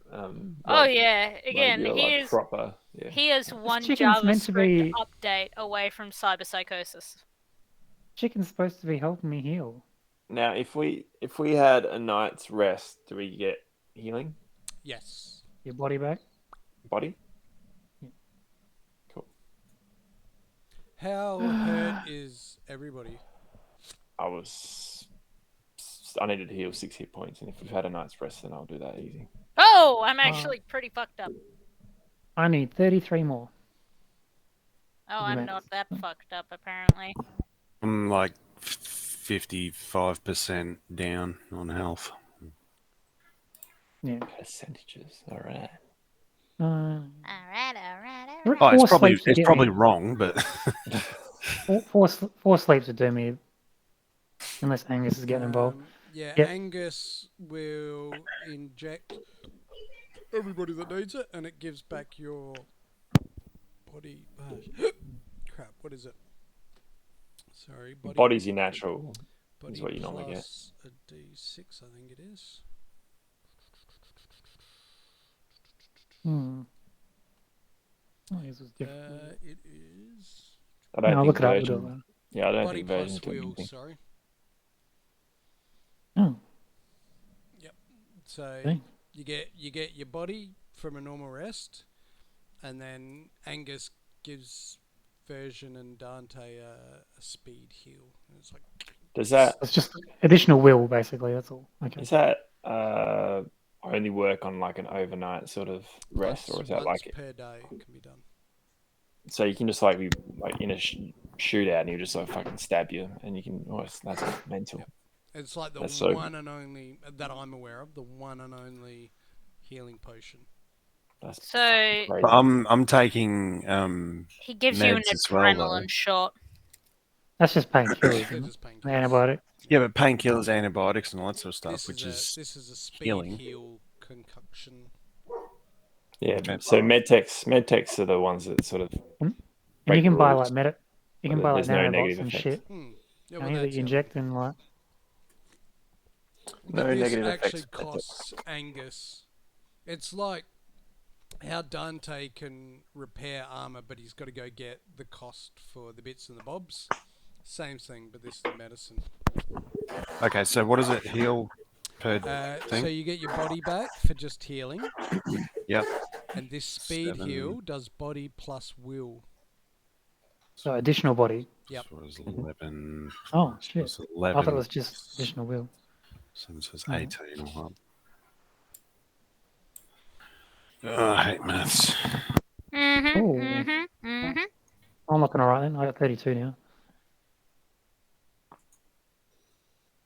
Oh yeah. Again, like, he like is proper. Yeah. he is one chicken's meant to JavaScript be- update away from cyberpsychosis. Chicken's supposed to be helping me heal. Now, if we had a night's rest, do we get healing? yes. Your body back? Body? Cool. How hurt is everybody? I needed to heal 6 hit points, and if we've had a night's rest, then I'll do that easy. Oh, I'm actually pretty fucked up. I need 33 more. Oh, I'm not that fucked up apparently. I'm like 55% down on health. Yeah. Percentages, all right. Alright. Oh, it's Four probably sleeps would get probably me. wrong, but Four sleeps would do me. Unless Angus is getting involved. Yeah, Yep. Angus will inject everybody that needs it, and it gives back your body. Crap, what is it? Sorry, body. Body's your natural. Body is what you normally get. plus a D6, I think it is. Oh, this was different. It is I don't I'll think look it up. Virgin. We'll do Yeah, I don't body think Virgin's plus doing wheels. anything. Sorry. Oh. Yep. So Okay. you get your body from a normal rest, and then Angus gives Version and Dante a speed heal. And it's like Does that It's just additional will, basically. That's all. Okay. does that only work on like an overnight sort of rest, or is that once like per day it can be done? so you can just like be like in a shootout and you just like fucking stab you and you can that's mental. Yep. It's like the That's so- one and only that I'm aware of, the one and only healing potion. That's So crazy. But I'm taking he gives you an meds as well, though. adrenaline shot. That's just painkillers, They're isn't it? just An painkillers. antibiotic. Yeah, but painkillers, antibiotics, and all that sort of stuff, This which is is this is a speed healing. heal concoction. Yeah. Okay. So medtechs are the ones that sort of And break you can the buy rules, like you can but buy like there's no nanobots negative and effects. shit. Yeah, You well, know, that that's you it. inject in like. But No this negative actually effects. costs Angus. It's like how Dante can repair armor, but he's got to go get the cost for the bits and the bobs. Same thing, but this is the medicine. Okay, so what does it heal per So thing? you get your body back for just healing, Yep. and this speed 7. heal does body plus will. So additional body. Yep. So it was 11. Oh It shit! was I 11. thought it was just additional will. So this was Alright. 18 all up. Oh, I hate maths. Mm-hmm. Oh. Mm-hmm. Mm-hmm. I'm looking alright then. I got 32 now.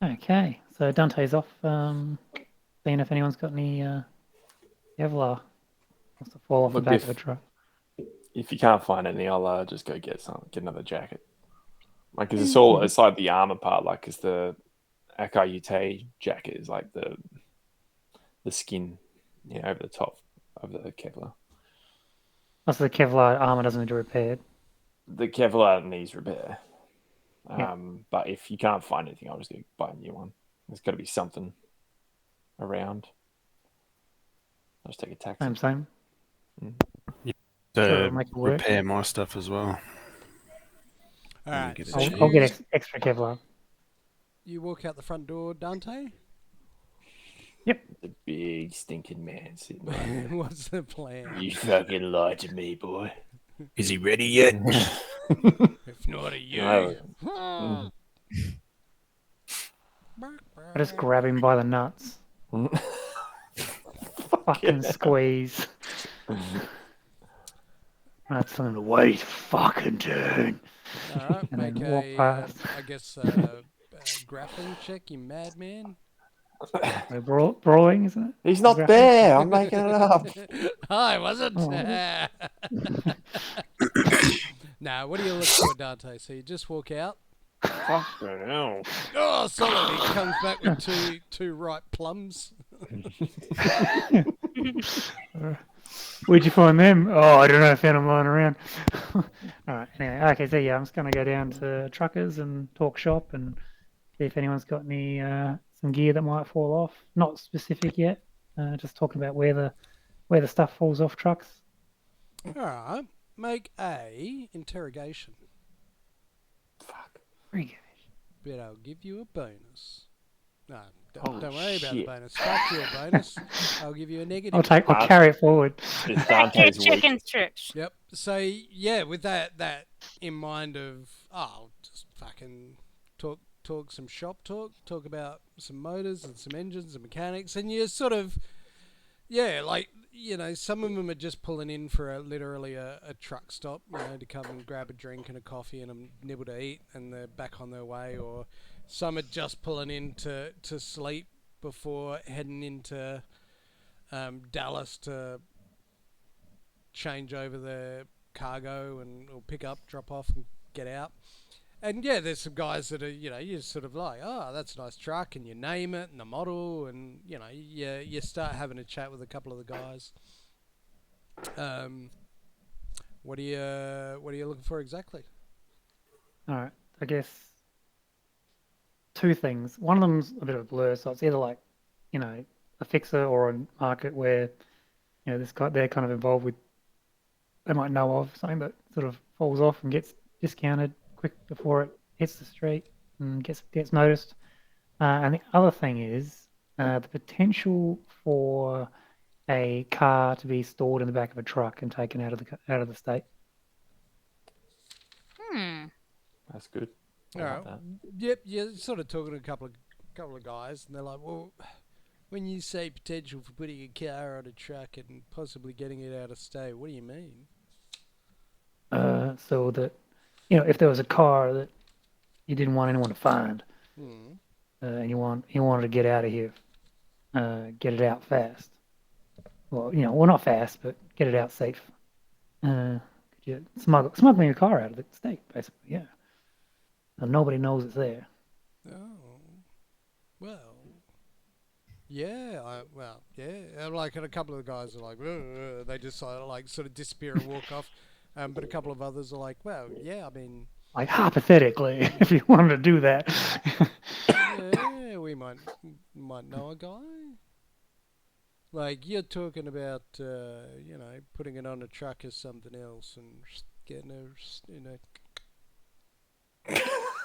Okay, so Dante's off. Seeing if anyone's got any Kevlar wants to fall off Look, the back of a truck. If you can't find any, I'll just go get another jacket. Like, cause it's like the armor part, like, cause the Akayute jacket is like the skin, over the top of the Kevlar. Also, the Kevlar armor doesn't need to repair. The Kevlar needs repair. Yeah. But if you can't find anything, I'll just go buy a new one. There's got to be something around. I'll just take a taxi. Same. To Sure, it'll make it work. repair my stuff as well. All right. get it So cheap. I'll get extra Kevlar. you walk out the front door, Dante. The big stinking man sitting there. What's the plan? You fucking lied to me, boy. Is he ready yet? If not a you. No. I just grab him by the nuts. Fucking squeeze. That's something to wait. Fucking turn. All right. And Make then walk a, past. I guess, grappling check, you madman. We're brawling, isn't it? He's not Grappling. there. I'm making it up. I wasn't. Oh. Nah, what do you look for, Dante? So you just walk out. Fucking hell. Oh, solid. He comes back with two ripe plums. Where'd you find them? Oh, I don't know. I found them lying around. All right. Anyway, okay. So yeah, I'm just gonna go down to Truckers and talk shop and see if anyone's got any some gear that might fall off. Not specific yet. Just talking about where the stuff falls off trucks. All right. Make a interrogation. Very good. But I'll give you a bonus. No, Holy don't worry about the shit. bonus. Fuck your bonus. I'll give you a negative. I'll carry it forward. It's Back to Dante's week. chicken strips. Yep. So yeah, with that in mind of just fucking talk some shop talk about some motors and some engines and mechanics, and you sort of some of them are just pulling in for literally a truck stop, to come and grab a drink and a coffee and a nibble to eat, and they're back on their way, or some are just pulling in to sleep before heading into Dallas to change over their cargo or pick up, drop off, and get out. And yeah, there's some guys that are, you're sort of like, oh, that's a nice truck, and you name it and the model, and you start having a chat with a couple of the guys. What are you looking for exactly? All right. I guess two things. One of them's a bit of a blur, so it's either like, a fixer or a market where, they're kind of involved with, they might know of something that sort of falls off and gets discounted quick before it hits the street and gets noticed. And the other thing is the potential for a car to be stored in the back of a truck and taken out of the state. That's good. I All like right. that. Yep. You're sort of talking to a couple of guys, and they're like, well, when you say potential for putting a car on a truck and possibly getting it out of state, what do you mean? So that, if there was a car that you didn't want anyone to find, and you wanted to get out of here, get it out fast. Well, not fast, but get it out safe. Could you smuggling your car out of the state, basically? Yeah. So nobody knows it's there. Oh, well, yeah. Yeah. Like, and a couple of the guys are like, they just sort of disappear and walk off. But a couple of others are like, well, yeah. I mean, Like hypothetically, if you wanted to do that. yeah, we might know a guy. Like, you're talking about, putting it on a truck or something else and getting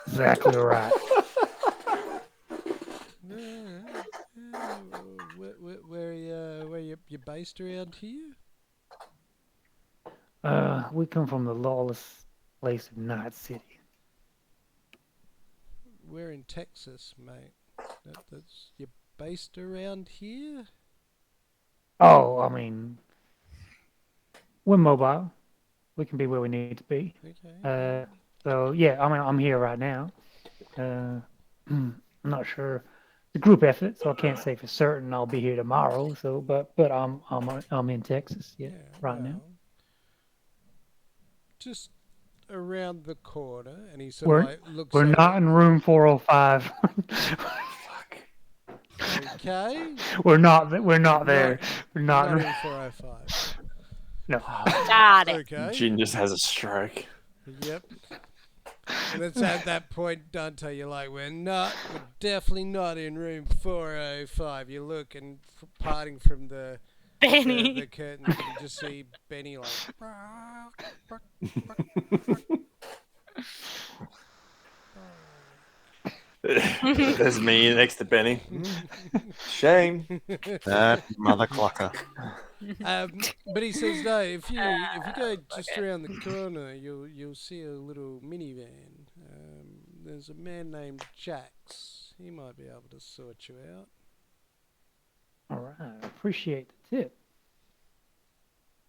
Exactly right. where you based around here? We come from the lawless place of Nightcity. We're in Texas, mate. That's you're based around here? Oh, I mean, we're mobile. We can be where we need to be. Okay. So yeah, I mean, I'm here right now. I'm not sure. It's a group effort, so I can't say for certain I'll be here tomorrow. So, but I'm in Texas, yeah, right now. Just around the corner, and he sort of like looks. We're not in room 405. Okay. We're not there. We're not Not in 405. No. Got it. Okay. Jin just has a stroke. Yep. And it's at that point, Dante, you're like, we're definitely not in room 405. You look, and parting from the Benny. curtains, you can just see Benny like. There's me next to Benny. Shame. That mother clucker. But he says no. If you go just around the corner, you'll see a little minivan. There's a man named Jax. He might be able to sort you out. All right. Appreciate the tip.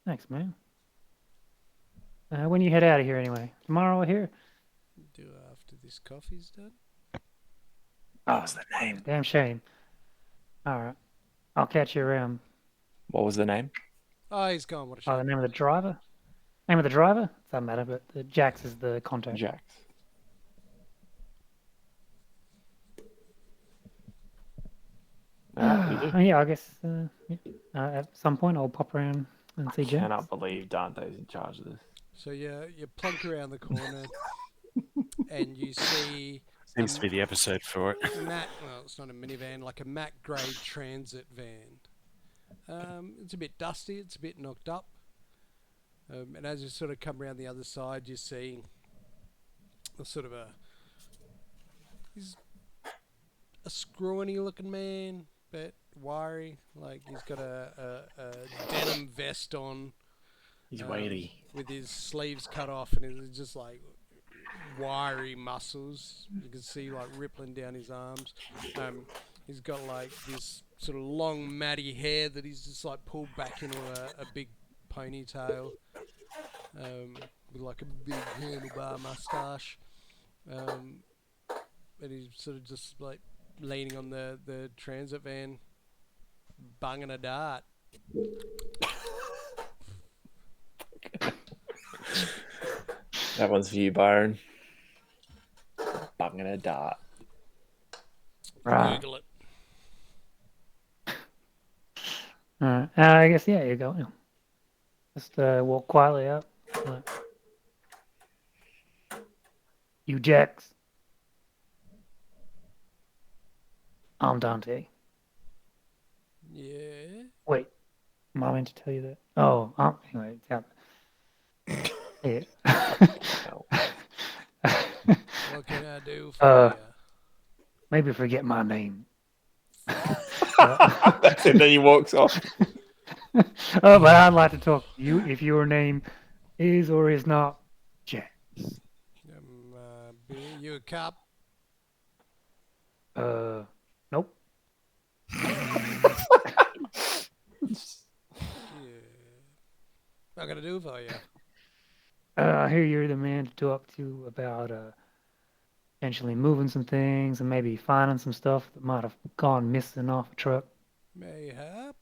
Thanks, man. When you head out of here, anyway? Tomorrow we're here? Do after this coffee's done. Oh, what's the name? Damn shame. All right. I'll catch you around. What was the name? Oh, he's gone. What a shame. Oh, the name of the driver? Name of the driver? Doesn't matter, but the Jax is the contact. Jax. Yeah, I guess at some point I'll pop around and see I Jax. cannot believe Dante's in charge of this. So you plunk around the corner, and you see Seems to be the episode for it. well, it's not a minivan, like a matte grey transit van. It's a bit dusty, it's a bit knocked up. And as you sort of come around the other side, you see he's a scrawny looking man, but wiry. Like, he's got a denim vest on. He's weighty. With his sleeves cut off, and it's just like wiry muscles. You can see like rippling down his arms. He's got like this sort of long matty hair that he's just like pulled back into a big ponytail, with like a big handlebar mustache. And he's sort of just like leaning on the transit van, bunging a dart. That one's for you, Byron. Bunging a dart. Right. Google it. Alright. I guess, yeah, you go. Just walk quietly up. You Jax. I'm Dante. Yeah. Wait. Am I meant to tell you that? Oh, anyway, it's out. Yeah. What can I do for you? Maybe forget my name. That's it. Then he walks off. But I'd like to talk to you if your name is or is not Jax. You a cop? Nope. What can I do for you? I hear you're the man to talk to about potentially moving some things and maybe finding some stuff that might have gone missing off a truck. Mayhap.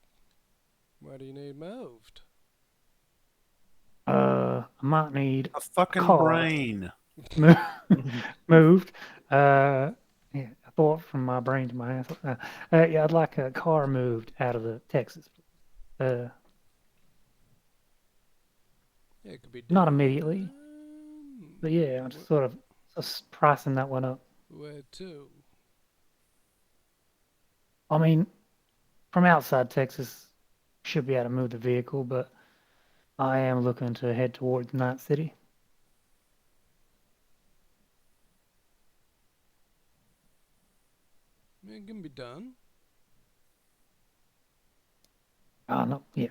What do you need moved? I might need A fucking car. brain. moved. Yeah, a thought from my brain to my ass. Yeah, I'd like a car moved out of the Texas. Yeah, it could be Not immediately, done. but yeah, I'm just sort of just pricing that one up. Where to? I mean, from outside Texas, should be able to move the vehicle, but I am looking to head towards Night City. It can be done. Oh no, yeah,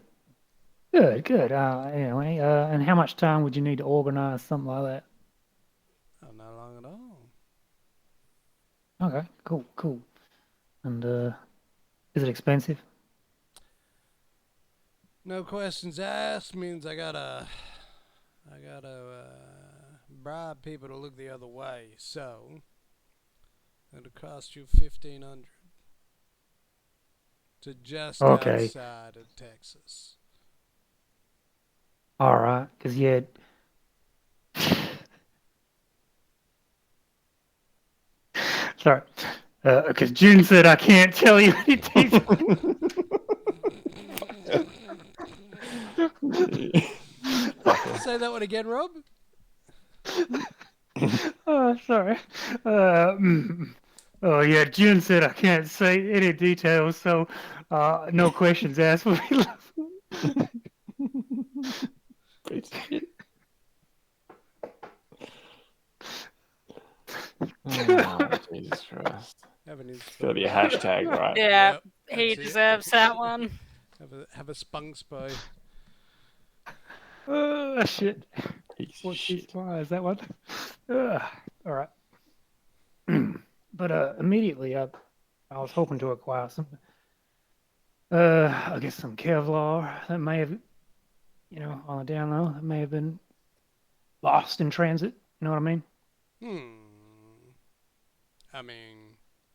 good, good. Anyway, and how much time would you need to organize something like that? Oh, not long at all. Okay, cool, cool. And is it expensive? No questions asked means I gotta bribe people to look the other way. So it'll cost you 1,500 to just Okay. outside of Texas. All right, because yeah. Sorry, because June said I can't tell you any details. Say that one again, Rob. Oh, sorry. Oh yeah, June said I can't say any details, so no questions asked. Oh, Jesus Christ. Having his It's got to be a hashtag, right? Yeah, Yep, he that's it. deserves that one. Have a spunk spy. Shit. Piece of What's shit. his fly? Is that one? All right. But immediately, I was hoping to acquire some. I guess some Kevlar that may have, on the down low, that may have been lost in transit. You know what I mean? I mean,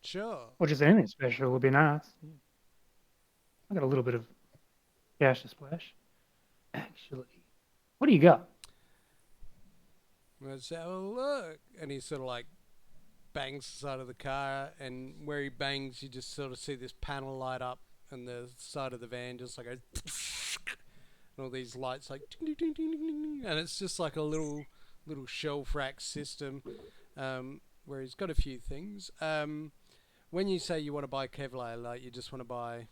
sure. Or just anything special would be nice. I got a little bit of cash to splash. Actually, what do you got? Let's have a look. And he sort of like bangs the side of the car, and where he bangs, you just sort of see this panel light up, and the side of the van just like goes, and all these lights like ding, ding, ding, ding, ding, ding, and it's just like a little shelf rack system, where he's got a few things. When you say you want to buy Kevlar, like you just want to buy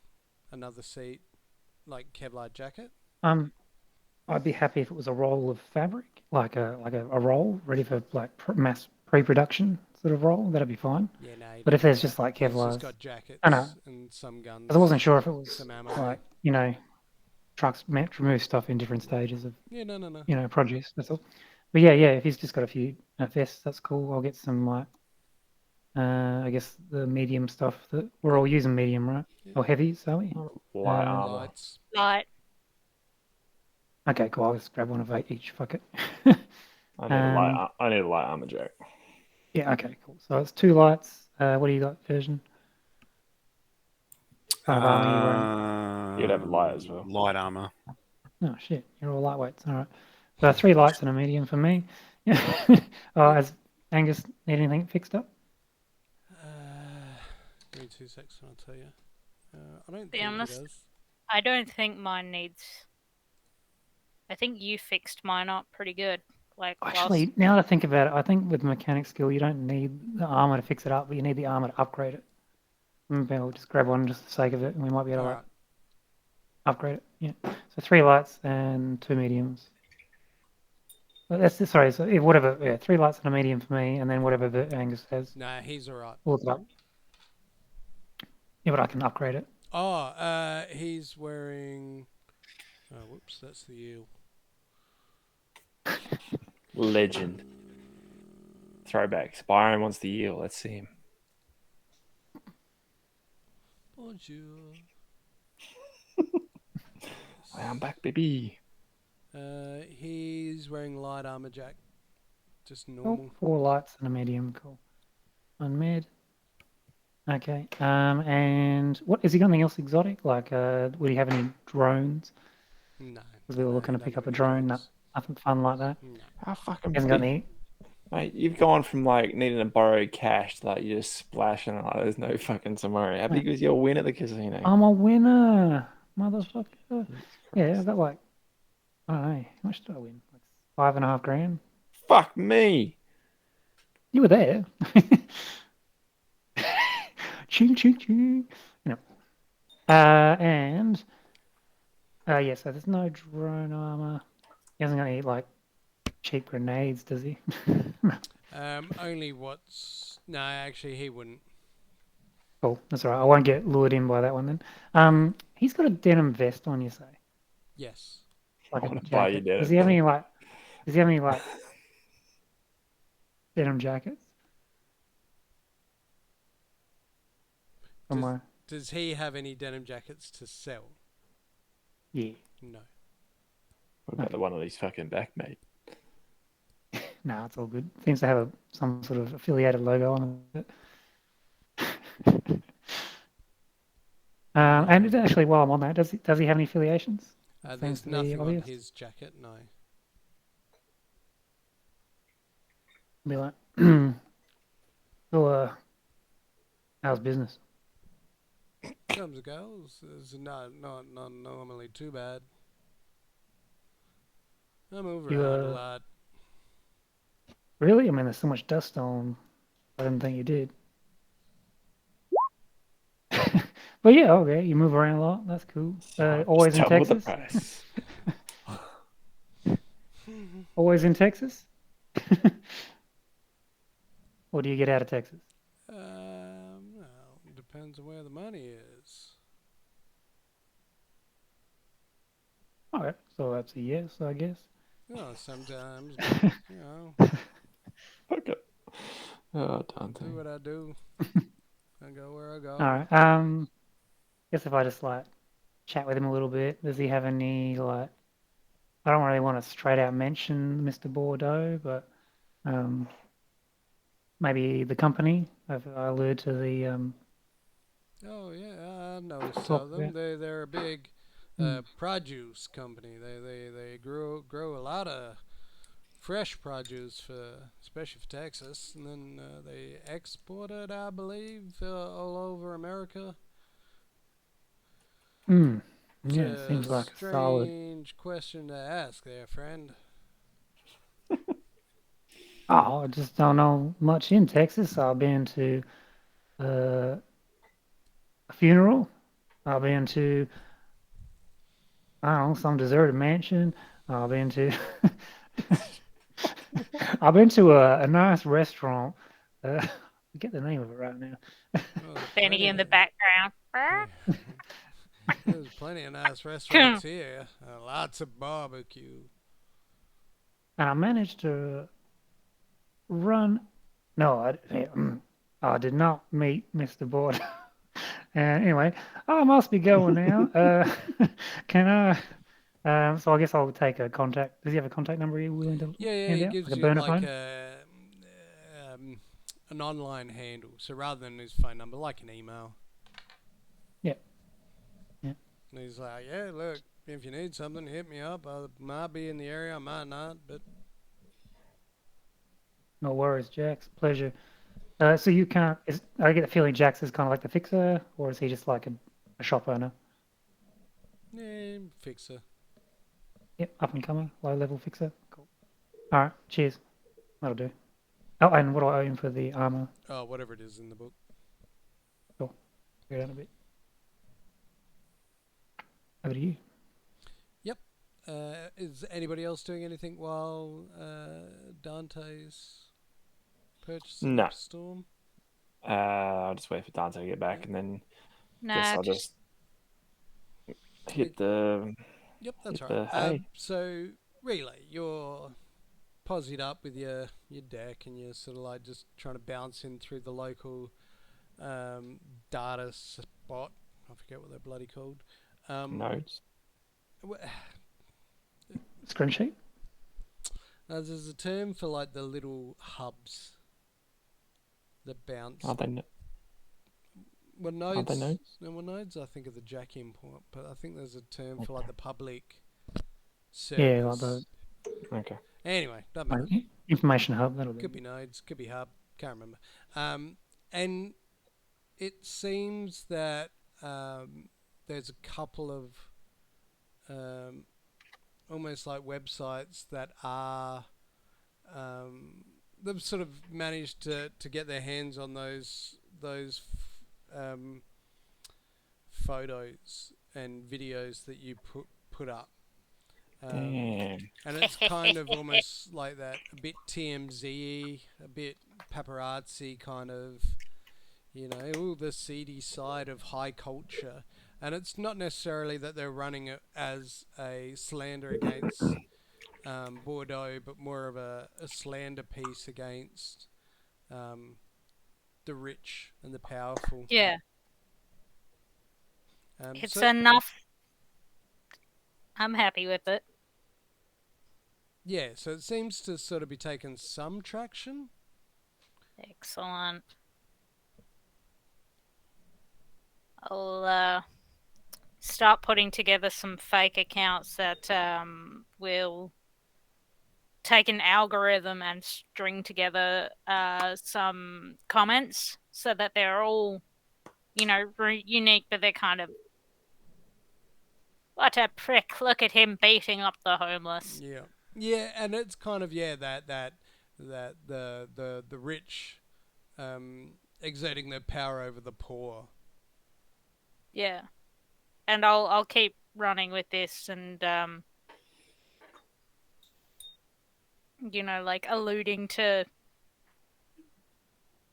another seat, like Kevlar jacket. I'd be happy if it was a roll of fabric, like a roll ready for like mass pre-production sort of roll. That'd be fine. Yeah, no. But if there's just like He's Kevlar, just got jackets I know. and some guns. Because I wasn't sure if it was some ammo. like, trucks meant to remove stuff in different stages of, Yeah, no. produce. That's all. But yeah, if he's just got a few vests, that's cool. I'll get some like, I guess the medium stuff that we're all using medium, right? Yeah. Or heavies, are we? Light armor. Lights. Light. Okay, cool. I'll just grab one of each. Fuck it. I need a light armor jack. Yeah. Okay. Cool. So it's 2 lights. What do you got, version? Kind of armor you wearing? You'd have light as well. Light armor. Oh shit! You're all lightweights. All right. So 3 lights and a medium for me. Has Angus need anything fixed up? Give me 2 seconds and I'll tell you. I don't Be think honest, he does. I don't think mine needs. I think you fixed mine up pretty good. Like Actually, now that I think about it, I think with mechanic skill, you don't need the armor to fix it up, but you need the armor to upgrade it. Maybe I'll just grab one just for the sake of it, and we might be able to Alright. upgrade it. Yeah. So 3 lights and 2 mediums. Well, sorry. So whatever. Yeah, 3 lights and a medium for me, and then whatever the Angus has. Nah, he's alright. We'll look it up. Yeah, but I can upgrade it. Oh, he's wearing. Oh, whoops, that's the eel. Legend. Throwbacks. Byron wants the eel. Let's see him. Bonjour. I'm back, baby. He's wearing light armor jack. Just Oh, normal. 4 lights and a medium. Cool. One mid. Okay. And what is he got anything else exotic? Like, would he have any drones? No. Because we were looking to he pick doesn't up a have any drone. No. drones. Nothing fun like that. No. How fucking He hasn't got any. mate, you've gone from like needing to borrow cash to like you're just splashing like there's no fucking tomorrow. How big was your win at the casino? I'm a winner, motherfucker. Jesus Yeah, I Christ. got like, I don't know, how much did I win? Like $5.5 grand. Fuck me. You were there. Ching ching ching. You know. And yeah, so there's no drone armor. He hasn't got any like cheap grenades, does he? Only what's... No, actually, he wouldn't. Cool, that's all right. I won't get lured in by that one then. He's got a denim vest on, you say? Yes. Like I a want to buy you jacket. denim. Does he have any like? Does he have any like denim jackets? Somewhere. Does he have any denim jackets to sell? Yeah. No. What about the one on his fucking back, mate? No, it's all good. Seems to have some sort of affiliated logo on it. And actually, while I'm on that, does he have any affiliations? Seems There's to be nothing on obvious. his jacket, no. Be like, so how's business? Comes and goes. It's not normally too bad. I move You, around a lot. Really? I mean, there's so much dust on. I didn't think you did. But yeah, okay. You move around a lot. That's cool. Always in Double the Texas. price. Always in Texas. Or do you get out of Texas? Well, depends on where the money is. All right, so that's a yes, I guess. Oh, sometimes, but, you know, Okay. Oh, Dante. do what I do. I go where I go. All right. Guess if I just like chat with him a little bit, does he have any like? I don't really want to straight out mention Mr. Bordeaux, but maybe the company. If I allude to the Oh yeah, I noticed Talk of them. about- They're a big produce company. They grow a lot of fresh produce for especially for Texas, and then they export it, I believe, all over America. Yeah, it seems like a solid. Strange question to ask, there, friend. Oh, I just don't know much in Texas. I've been to a funeral. I've been to I don't know some deserted mansion. I've been to I've been to a nice restaurant. I forget the name of it right now. Well, there's Benny plenty in the of- background. There's plenty of nice restaurants here. Lots of barbecue. And I managed to run. No, I did not meet Mr. Board. And anyway, I must be going now. Can I? So I guess I'll take a contact. Does he have a contact number you're willing to Yeah, hand he out? gives Like a you burner like phone? an online handle. So rather than his phone number, like an email. Yeah. Yeah. And he's like, yeah, look, if you need something, hit me up. I might be in the area, I might not, but No worries, Jax. Pleasure. So you can't. I get the feeling Jax is kind of like the fixer, or is he just like a shop owner? yeah, fixer. Yep, up and comer, low level fixer. Cool. All right, cheers. That'll do. Oh, and what do I owe him for the armor? Oh, whatever it is in the book. Go down a bit. Over to you. Is anybody else doing anything while Dante's purchasing No. Storm? I'll just wait for Dante to get back and then guess No, I'll just hit the. Yep, that's hit right. the hay. So, Relay, you're posied up with your deck and you're sort of like just trying to bounce in through the local data spot. I forget what they're bloody called. Notes. Screen sheet. There's a term for like the little hubs that bounce. Aren't they? Well, Aren't they nodes? No, well, nodes I think are the jack import, but I think there's a term for like the public Yeah, like service. Okay. Anyway, doesn't Like matter. information hub. That'll be. Could be nodes, could be hub, can't remember. And it seems that there's a couple of almost like websites that are they've sort of managed to get their hands on those photos and videos that you put up. Damn. And it's kind of almost like that, a bit TMZ, a bit paparazzi kind of, all the seedy side of high culture. And it's not necessarily that they're running it as a slander against Bordeaux, but more of a slander piece against the rich and the powerful. Yeah, it's So enough. I'm happy with it. yeah, so it seems to sort of be taking some traction. Excellent. I'll start putting together some fake accounts that will take an algorithm and string together some comments so that they're all, unique, but they're kind of, what a prick! Look at him beating up the homeless. Yeah, yeah, and it's kind of that the rich exerting their power over the poor. Yeah, and I'll keep running with this and like alluding to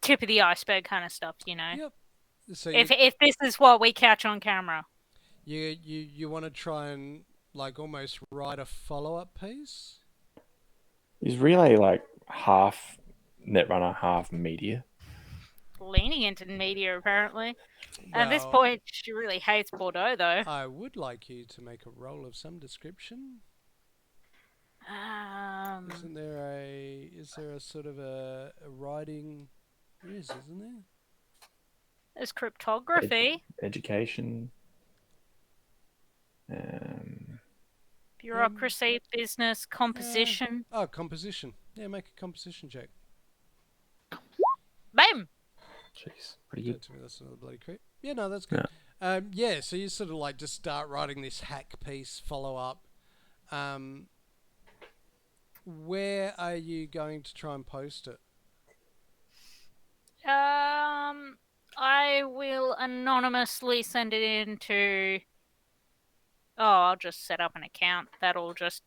tip of the iceberg kind of stuff. Yep. So if this is what we catch on camera. you want to try and like almost write a follow-up piece? Is Relay like half Netrunner, half media? Leaning into media, apparently. At this Well, point, she really hates Bordeaux, though. I would like you to make a roll of some description. Is there a sort of a writing? There is, isn't there? There's cryptography, Education. bureaucracy, business, composition. Composition. Yeah, make a composition check. Bam! Jeez, pretty Don't good. tell me that's another bloody creep. Yeah, no, that's good. Yeah, so you sort of like just start writing this hack piece, follow up. Where are you going to try and post it? I will anonymously send it in to... Oh, I'll just set up an account. That'll just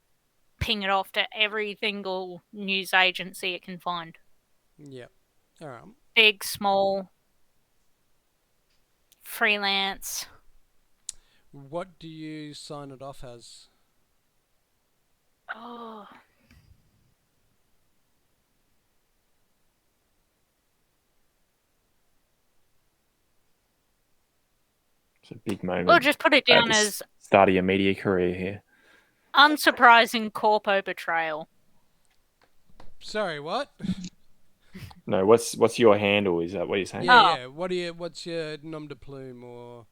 ping it off to every single news agency it can find. Yeah. All right. Big, small, freelance. What do you sign it off as? Oh. It's a big moment. We'll just put it at down the as start of your media career here. unsurprising corpo betrayal. Sorry, what? No, what's your handle? Is that what you're saying? Yeah. What's your nom de plume or?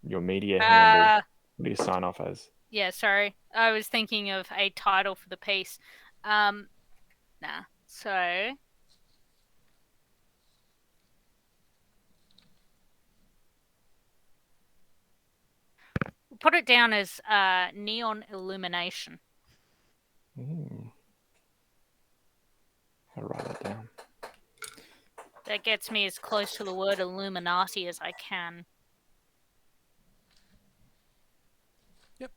Your media handle. What do you sign off as? Yeah, sorry. I was thinking of a title for the piece. Nah. So put it down as neon illumination. Ooh. I'll write that down. That gets me as close to the word Illuminati as I can. Yep.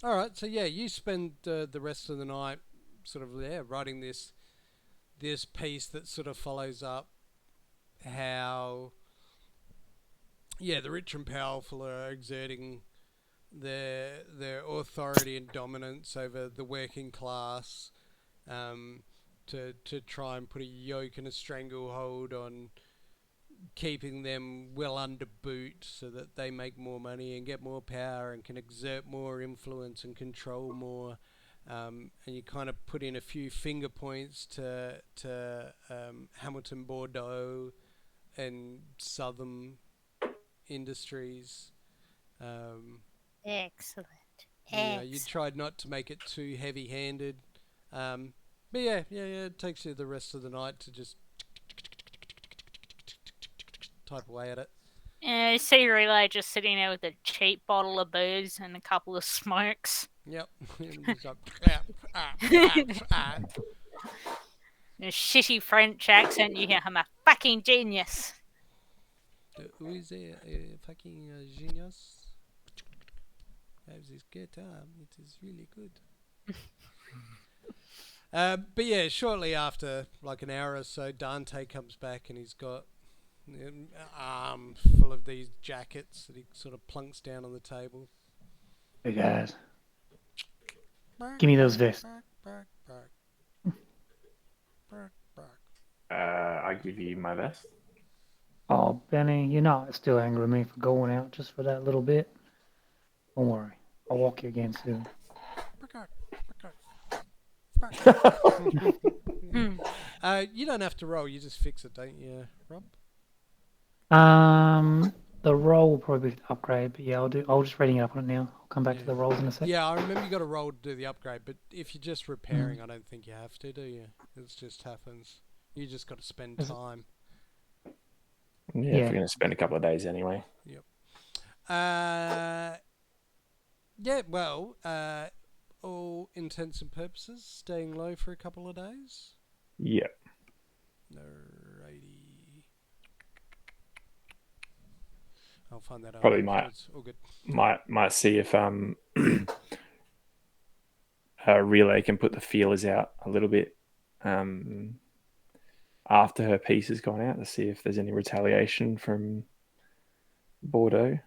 All right. So yeah, you spend the rest of the night sort of writing this piece that sort of follows up how the rich and powerful are exerting their authority and dominance over the working class, to try and put a yoke and a stranglehold on keeping them well under boot so that they make more money and get more power and can exert more influence and control more. And you kind of put in a few finger points to Hamilton Bordeaux and Southern industries. Excellent. You tried not to make it too heavy-handed. But yeah, it takes you the rest of the night to just type away at it. You see Relay just sitting there with a cheap bottle of booze and a couple of smokes. Yep. He's like, A shitty French accent, you hear, I'm a fucking genius. Who is a fucking genius? Have this guitar. It is really good. But yeah, shortly after, like an hour or so, Dante comes back and he's got an arm full of these jackets that he sort of plunks down on the table. Hey guys, give me those vests. I give you my vest. Oh, Benny, you're not still angry with me for going out just for that little bit? Don't worry, I'll walk you again soon. You don't have to roll, you just fix it, don't you, Rob? The roll will probably be the upgrade, but yeah, I'll just reading it up on it now. I'll come back to the rolls in a sec. Yeah, I remember you got a roll to do the upgrade, but if you're just repairing, I don't think you have to, do you? It just happens. You just got to spend time. Yeah, if we're going to spend a couple of days anyway. Yep. Well, all intents and purposes, staying low for a couple of days? Yep. Alrighty. I'll find that out. Probably might see if Relay can put the feelers out a little bit after her piece has gone out to see if there's any retaliation from Bordeaux.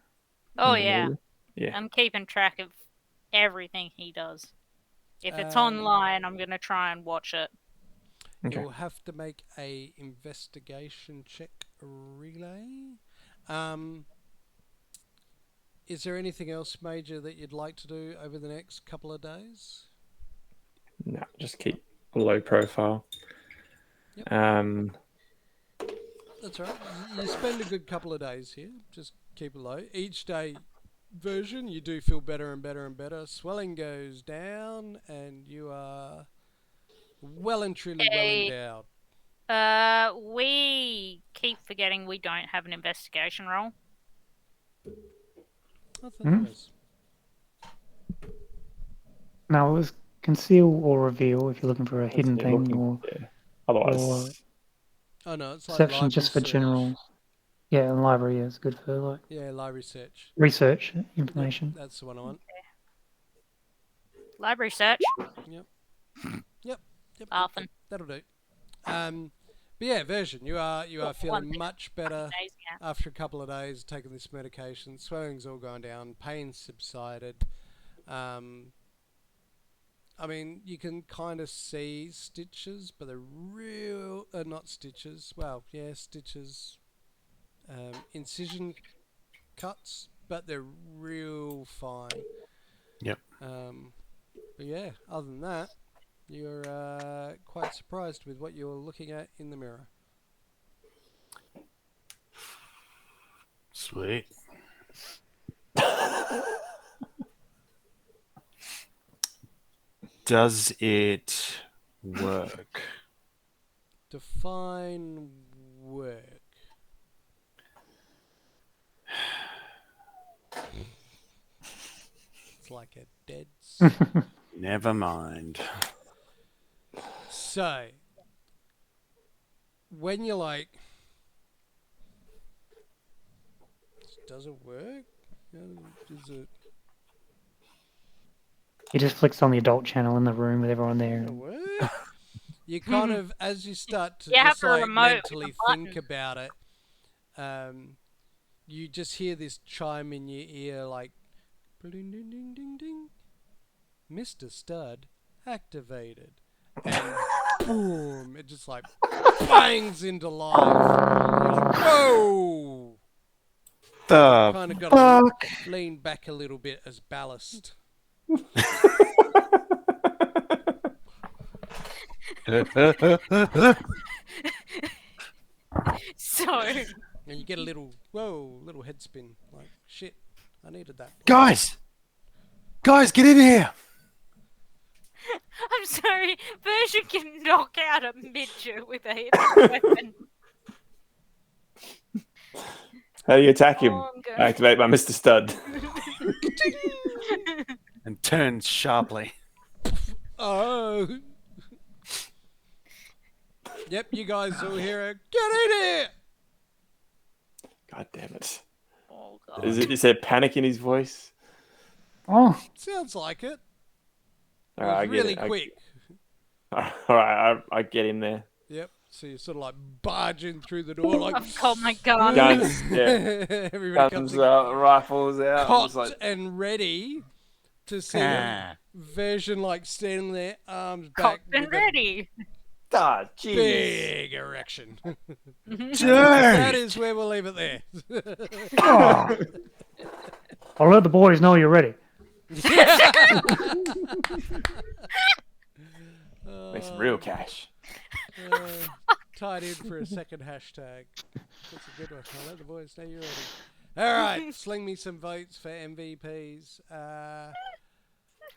Oh yeah. Yeah. I'm keeping track of everything he does. If it's online, I'm gonna try and watch it. Okay. You'll have to make a investigation check, Relay. Is there anything else major that you'd like to do over the next couple of days? No, just keep a low profile. Yep. That's right. You spend a good couple of days here. Just keep it low. Each day version, you do feel better and better and better. Swelling goes down, and you are well and truly well endowed. We keep forgetting we don't have an investigation roll. I thought there was. Now, it was conceal or reveal if you're looking for a hidden thing, or otherwise. Oh no, it's like perception just for general. Yeah, and library is good for like. Yeah, library search. Research information. Yep, that's the one I want. Library search. Yep. Often. That'll do. But yeah, version. You are feeling much better after a couple of days taking this medication. Swelling's all gone down. Pain's subsided. I mean, you can kind of see stitches, but they're real... not stitches. Well, yeah, stitches. Incision cuts, but they're real fine. Yep. But yeah, other than that, you're quite surprised with what you're looking at in the mirror. Sweet. Does it work? Define work. It's like a dead... Never mind. So, when you're like, does it work? Is it... He just flicks on the adult channel in the room with everyone there. What? You kind of, as you start to You just have a like remote mentally with a think about it, you just hear this chime in your ear like, ding ding ding ding ding, Mr. Stud activated, and boom, it just like bangs into life. You're like, whoa! The Kind of got to lean back a little bit as ballast. So, And you get a little, little head spin. Like, shit, I needed that. guys, Guys, get in here! I'm sorry, Version can knock out a midget with a hidden weapon. How do you attack him? Oh, I'm going- Activate my Mr. Stud. And turns sharply. Oh. Yep, you guys all hear it. Get in here! God damn it. Oh, God. Is there panic in his voice? Oh, Sounds like it. All right, I It was get really it. quick. All right, I get in there. Yep. So you're sort of like barging through the door, like. I've got my gun. Guns, yeah. Everybody comes Guns, in, rifles out. cocked Just like, and ready to see a Version like standing there, arms back, Cocked and with a ready. Jesus. big erection. Dude! That is where we'll leave it there. oh. I'll let the boys know you're ready. Make some real cash. Tied in for a second hashtag. That's a good one. I'll let the boys know you're ready. All right, sling me some votes for MVPs.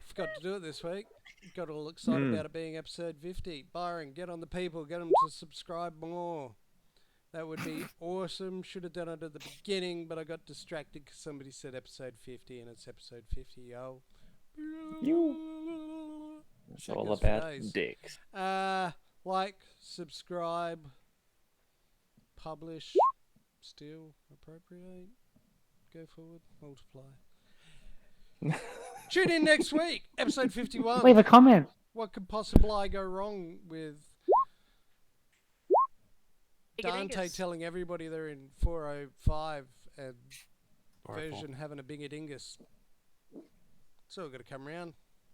Forgot to do it this week. Got all excited about it being episode 50. Byron, get on the people. Get them to subscribe more. That would be awesome. Should have done it at the beginning, but I got distracted because somebody said episode 50, and it's episode 50, yo. It's Check all us for about days. dicks. Like, subscribe, publish, steal, appropriate, go forward, multiply. Tune in next week, episode 51. Leave a comment. What could possibly go wrong with Dante Dingus. telling everybody they're in 405 and Horrible. Version having a binger dingus? It's all got to come round,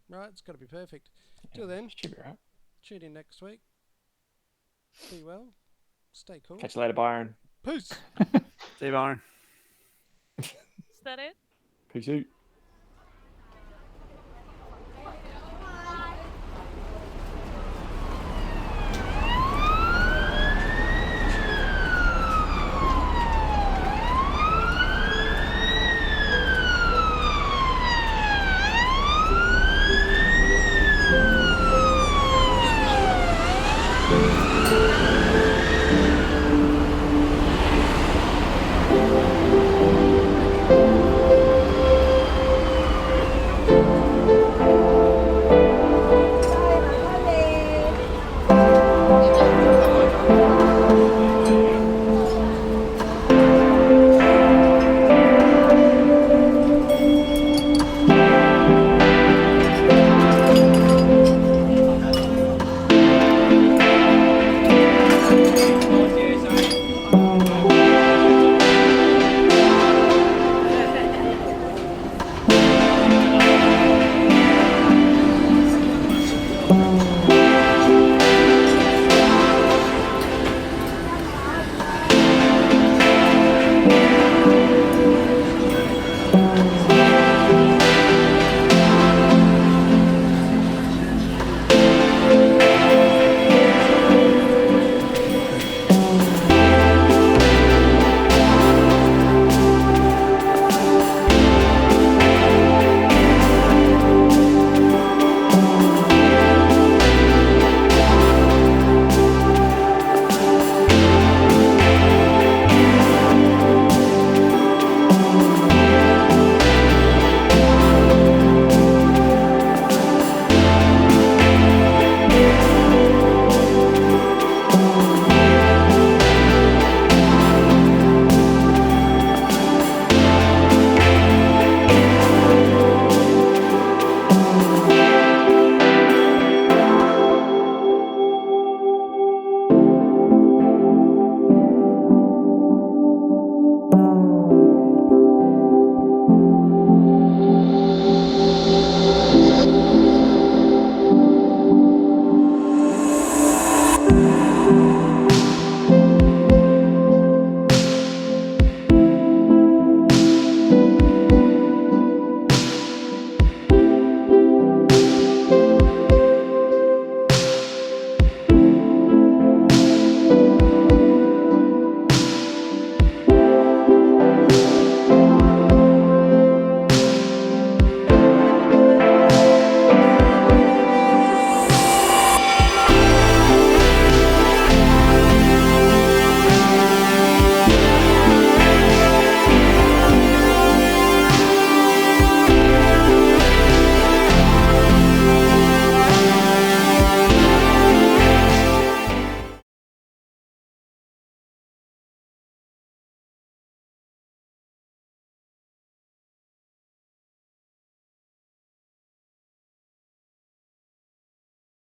right? It's got to be perfect. Till then, Should be right. tune in next week. Be well. Stay cool. Catch you later, Byron. Peace. See, Byron. Is that it? Peace out.